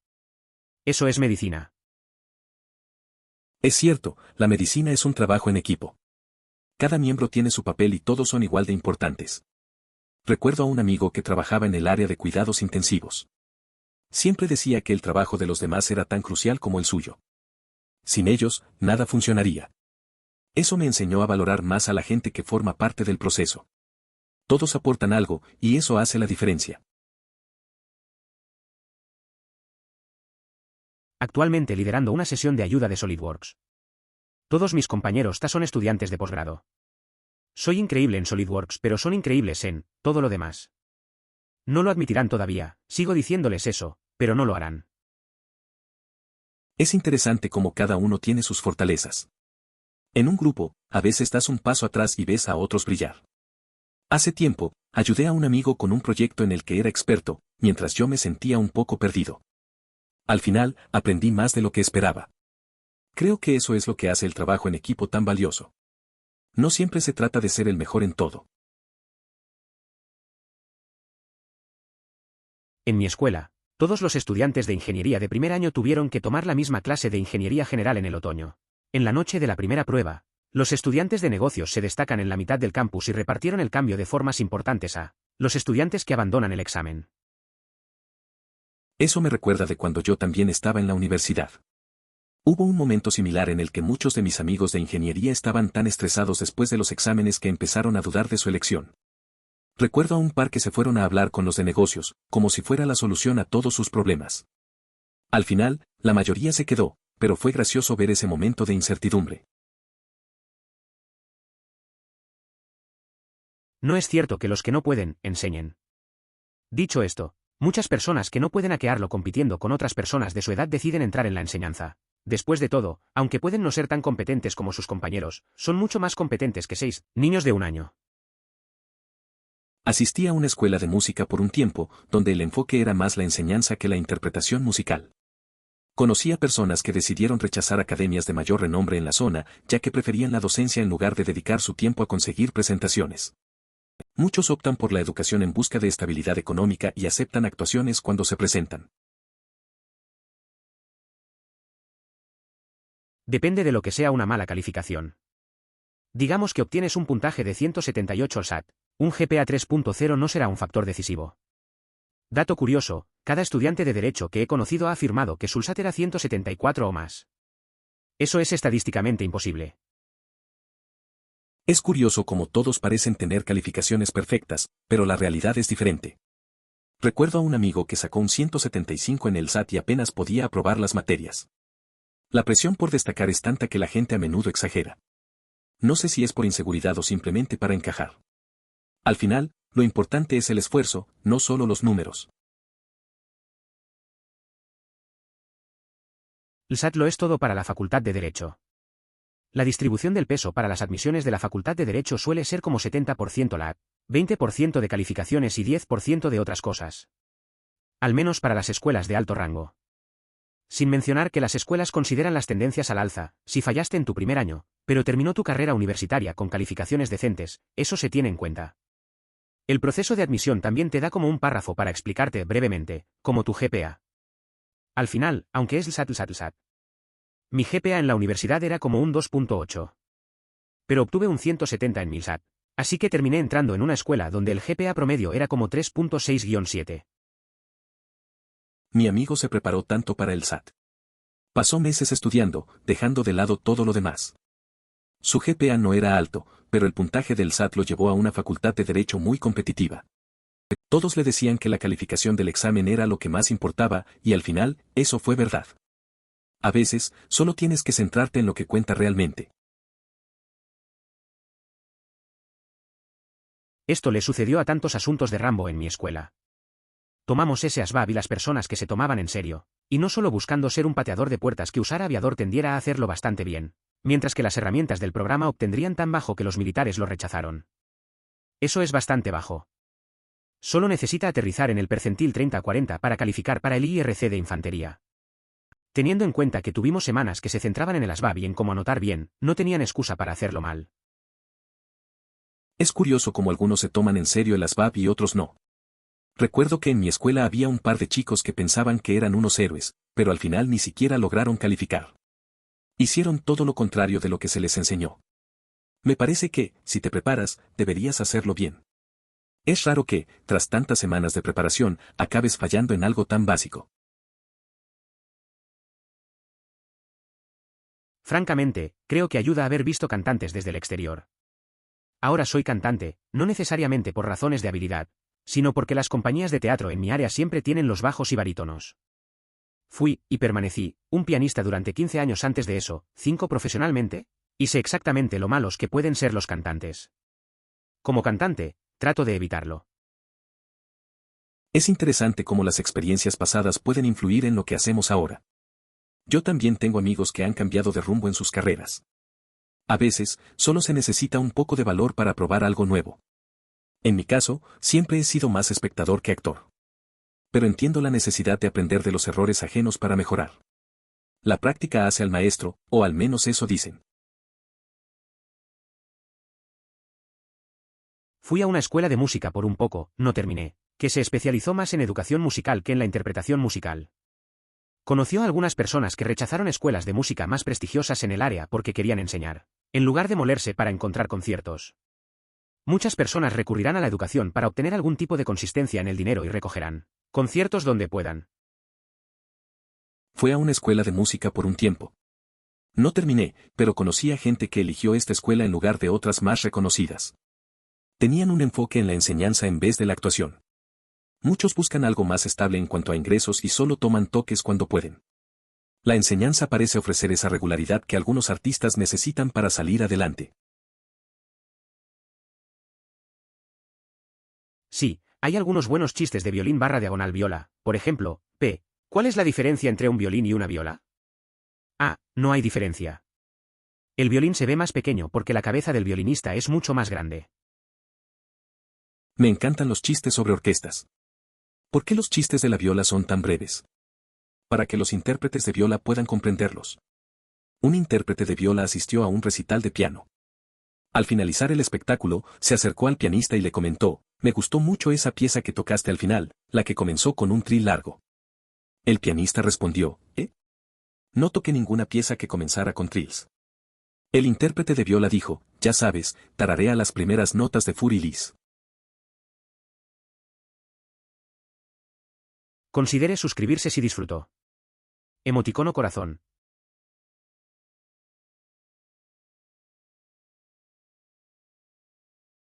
S1: Eso es medicina.
S2: Es cierto, la medicina es un trabajo en equipo. Cada miembro tiene su papel y todos son igual de importantes. Recuerdo a un amigo que trabajaba en el área de cuidados intensivos. Siempre decía que el trabajo de los demás era tan crucial como el suyo. Sin ellos, nada funcionaría. Eso me enseñó a valorar más a la gente que forma parte del proceso. Todos aportan algo, y eso hace la diferencia.
S1: Actualmente liderando una sesión de ayuda de SolidWorks. Todos mis compañeros son estudiantes de posgrado. Soy increíble en SolidWorks, pero son increíbles en todo lo demás. No lo admitirán todavía, sigo diciéndoles eso, pero no lo harán.
S2: Es interesante cómo cada uno tiene sus fortalezas. En un grupo, a veces das un paso atrás y ves a otros brillar. Hace tiempo, ayudé a un amigo con un proyecto en el que era experto, mientras yo me sentía un poco perdido. Al final, aprendí más de lo que esperaba. Creo que eso es lo que hace el trabajo en equipo tan valioso. No siempre se trata de ser el mejor en todo.
S1: En mi escuela, todos los estudiantes de ingeniería de primer año tuvieron que tomar la misma clase de ingeniería general en el otoño. En la noche de la primera prueba, los estudiantes de negocios se destacan en la mitad del campus y repartieron el cambio de formas importantes a los estudiantes que abandonan el examen.
S2: Eso me recuerda de cuando yo también estaba en la universidad. Hubo un momento similar en el que muchos de mis amigos de ingeniería estaban tan estresados después de los exámenes que empezaron a dudar de su elección. Recuerdo a un par que se fueron a hablar con los de negocios, como si fuera la solución a todos sus problemas. Al final, la mayoría se quedó, pero fue gracioso ver ese momento de incertidumbre.
S1: No es cierto que los que no pueden, enseñen. Dicho esto, muchas personas que no pueden hackearlo compitiendo con otras personas de su edad deciden entrar en la enseñanza. Después de todo, aunque pueden no ser tan competentes como sus compañeros, son mucho más competentes que 6 niños de un año.
S2: Asistí a una escuela de música por un tiempo, donde el enfoque era más la enseñanza que la interpretación musical. Conocía personas que decidieron rechazar academias de mayor renombre en la zona, ya que preferían la docencia en lugar de dedicar su tiempo a conseguir presentaciones. Muchos optan por la educación en busca de estabilidad económica y aceptan actuaciones cuando se presentan.
S1: Depende de lo que sea una mala calificación. Digamos que obtienes un puntaje de 178 al SAT, un GPA 3.0 no será un factor decisivo. Dato curioso, cada estudiante de Derecho que he conocido ha afirmado que su SAT era 174 o más. Eso es estadísticamente imposible.
S2: Es curioso cómo todos parecen tener calificaciones perfectas, pero la realidad es diferente. Recuerdo a un amigo que sacó un 175 en el SAT y apenas podía aprobar las materias. La presión por destacar es tanta que la gente a menudo exagera. No sé si es por inseguridad o simplemente para encajar. Al final, lo importante es el esfuerzo, no solo los números.
S1: El SAT lo es todo para la Facultad de Derecho. La distribución del peso para las admisiones de la Facultad de Derecho suele ser como 70% LAT, 20% de calificaciones y 10% de otras cosas. Al menos para las escuelas de alto rango. Sin mencionar que las escuelas consideran las tendencias al alza, si fallaste en tu primer año, pero terminó tu carrera universitaria con calificaciones decentes, eso se tiene en cuenta. El proceso de admisión también te da como un párrafo para explicarte brevemente, como tu GPA. Al final, aunque es el SAT. Mi GPA en la universidad era como un 2.8. Pero obtuve un 170 en mi SAT, así que terminé entrando en una escuela donde el GPA promedio era como 3.6-7.
S2: Mi amigo se preparó tanto para el SAT. Pasó meses estudiando, dejando de lado todo lo demás. Su GPA no era alto, pero el puntaje del SAT lo llevó a una facultad de Derecho muy competitiva. Todos le decían que la calificación del examen era lo que más importaba, y al final, eso fue verdad. A veces, solo tienes que centrarte en lo que cuenta realmente.
S1: Esto le sucedió a tantos asuntos de Rambo en mi escuela. Tomamos ese ASVAB y las personas que se tomaban en serio, y no solo buscando ser un pateador de puertas que usara aviador tendiera a hacerlo bastante bien, mientras que las herramientas del programa obtendrían tan bajo que los militares lo rechazaron. Eso es bastante bajo. Solo necesita aterrizar en el percentil 30-40 para calificar para el IRC de infantería. Teniendo en cuenta que tuvimos semanas que se centraban en el ASVAB y en cómo anotar bien, no tenían excusa para hacerlo mal.
S2: Es curioso cómo algunos se toman en serio el ASVAB y otros no. Recuerdo que en mi escuela había un par de chicos que pensaban que eran unos héroes, pero al final ni siquiera lograron calificar. Hicieron todo lo contrario de lo que se les enseñó. Me parece que, si te preparas, deberías hacerlo bien. Es raro que, tras tantas semanas de preparación, acabes fallando en algo tan básico.
S1: Francamente, creo que ayuda a haber visto cantantes desde el exterior. Ahora soy cantante, no necesariamente por razones de habilidad, sino porque las compañías de teatro en mi área siempre tienen los bajos y barítonos. Fui, y permanecí, un pianista durante 15 años antes de eso, 5 profesionalmente, y sé exactamente lo malos que pueden ser los cantantes. Como cantante, trato de evitarlo.
S2: Es interesante cómo las experiencias pasadas pueden influir en lo que hacemos ahora. Yo también tengo amigos que han cambiado de rumbo en sus carreras. A veces, solo se necesita un poco de valor para probar algo nuevo. En mi caso, siempre he sido más espectador que actor. Pero entiendo la necesidad de aprender de los errores ajenos para mejorar. La práctica hace al maestro, o al menos eso dicen.
S1: Fui a una escuela de música por un poco, no terminé, que se especializó más en educación musical que en la interpretación musical. Conoció a algunas personas que rechazaron escuelas de música más prestigiosas en el área porque querían enseñar, en lugar de molerse para encontrar conciertos. Muchas personas recurrirán a la educación para obtener algún tipo de consistencia en el dinero y recogerán conciertos donde puedan.
S2: Fue a una escuela de música por un tiempo. No terminé, pero conocí a gente que eligió esta escuela en lugar de otras más reconocidas. Tenían un enfoque en la enseñanza en vez de la actuación. Muchos buscan algo más estable en cuanto a ingresos y solo toman toques cuando pueden. La enseñanza parece ofrecer esa regularidad que algunos artistas necesitan para salir adelante.
S1: Sí, hay algunos buenos chistes de violín / viola, por ejemplo, ¿cuál es la diferencia entre un violín y una viola? No hay diferencia. El violín se ve más pequeño porque la cabeza del violinista es mucho más grande.
S2: Me encantan los chistes sobre orquestas. ¿Por qué los chistes de la viola son tan breves? para que los intérpretes de viola puedan comprenderlos. Un intérprete de viola asistió a un recital de piano. Al finalizar el espectáculo, se acercó al pianista y le comentó: me gustó mucho esa pieza que tocaste al final, la que comenzó con un trill largo. El pianista respondió: no toqué ninguna pieza que comenzara con trills. El intérprete de viola dijo: ya sabes, tararea las primeras notas de Furilis.
S1: Considere suscribirse si disfrutó. Emoticono corazón.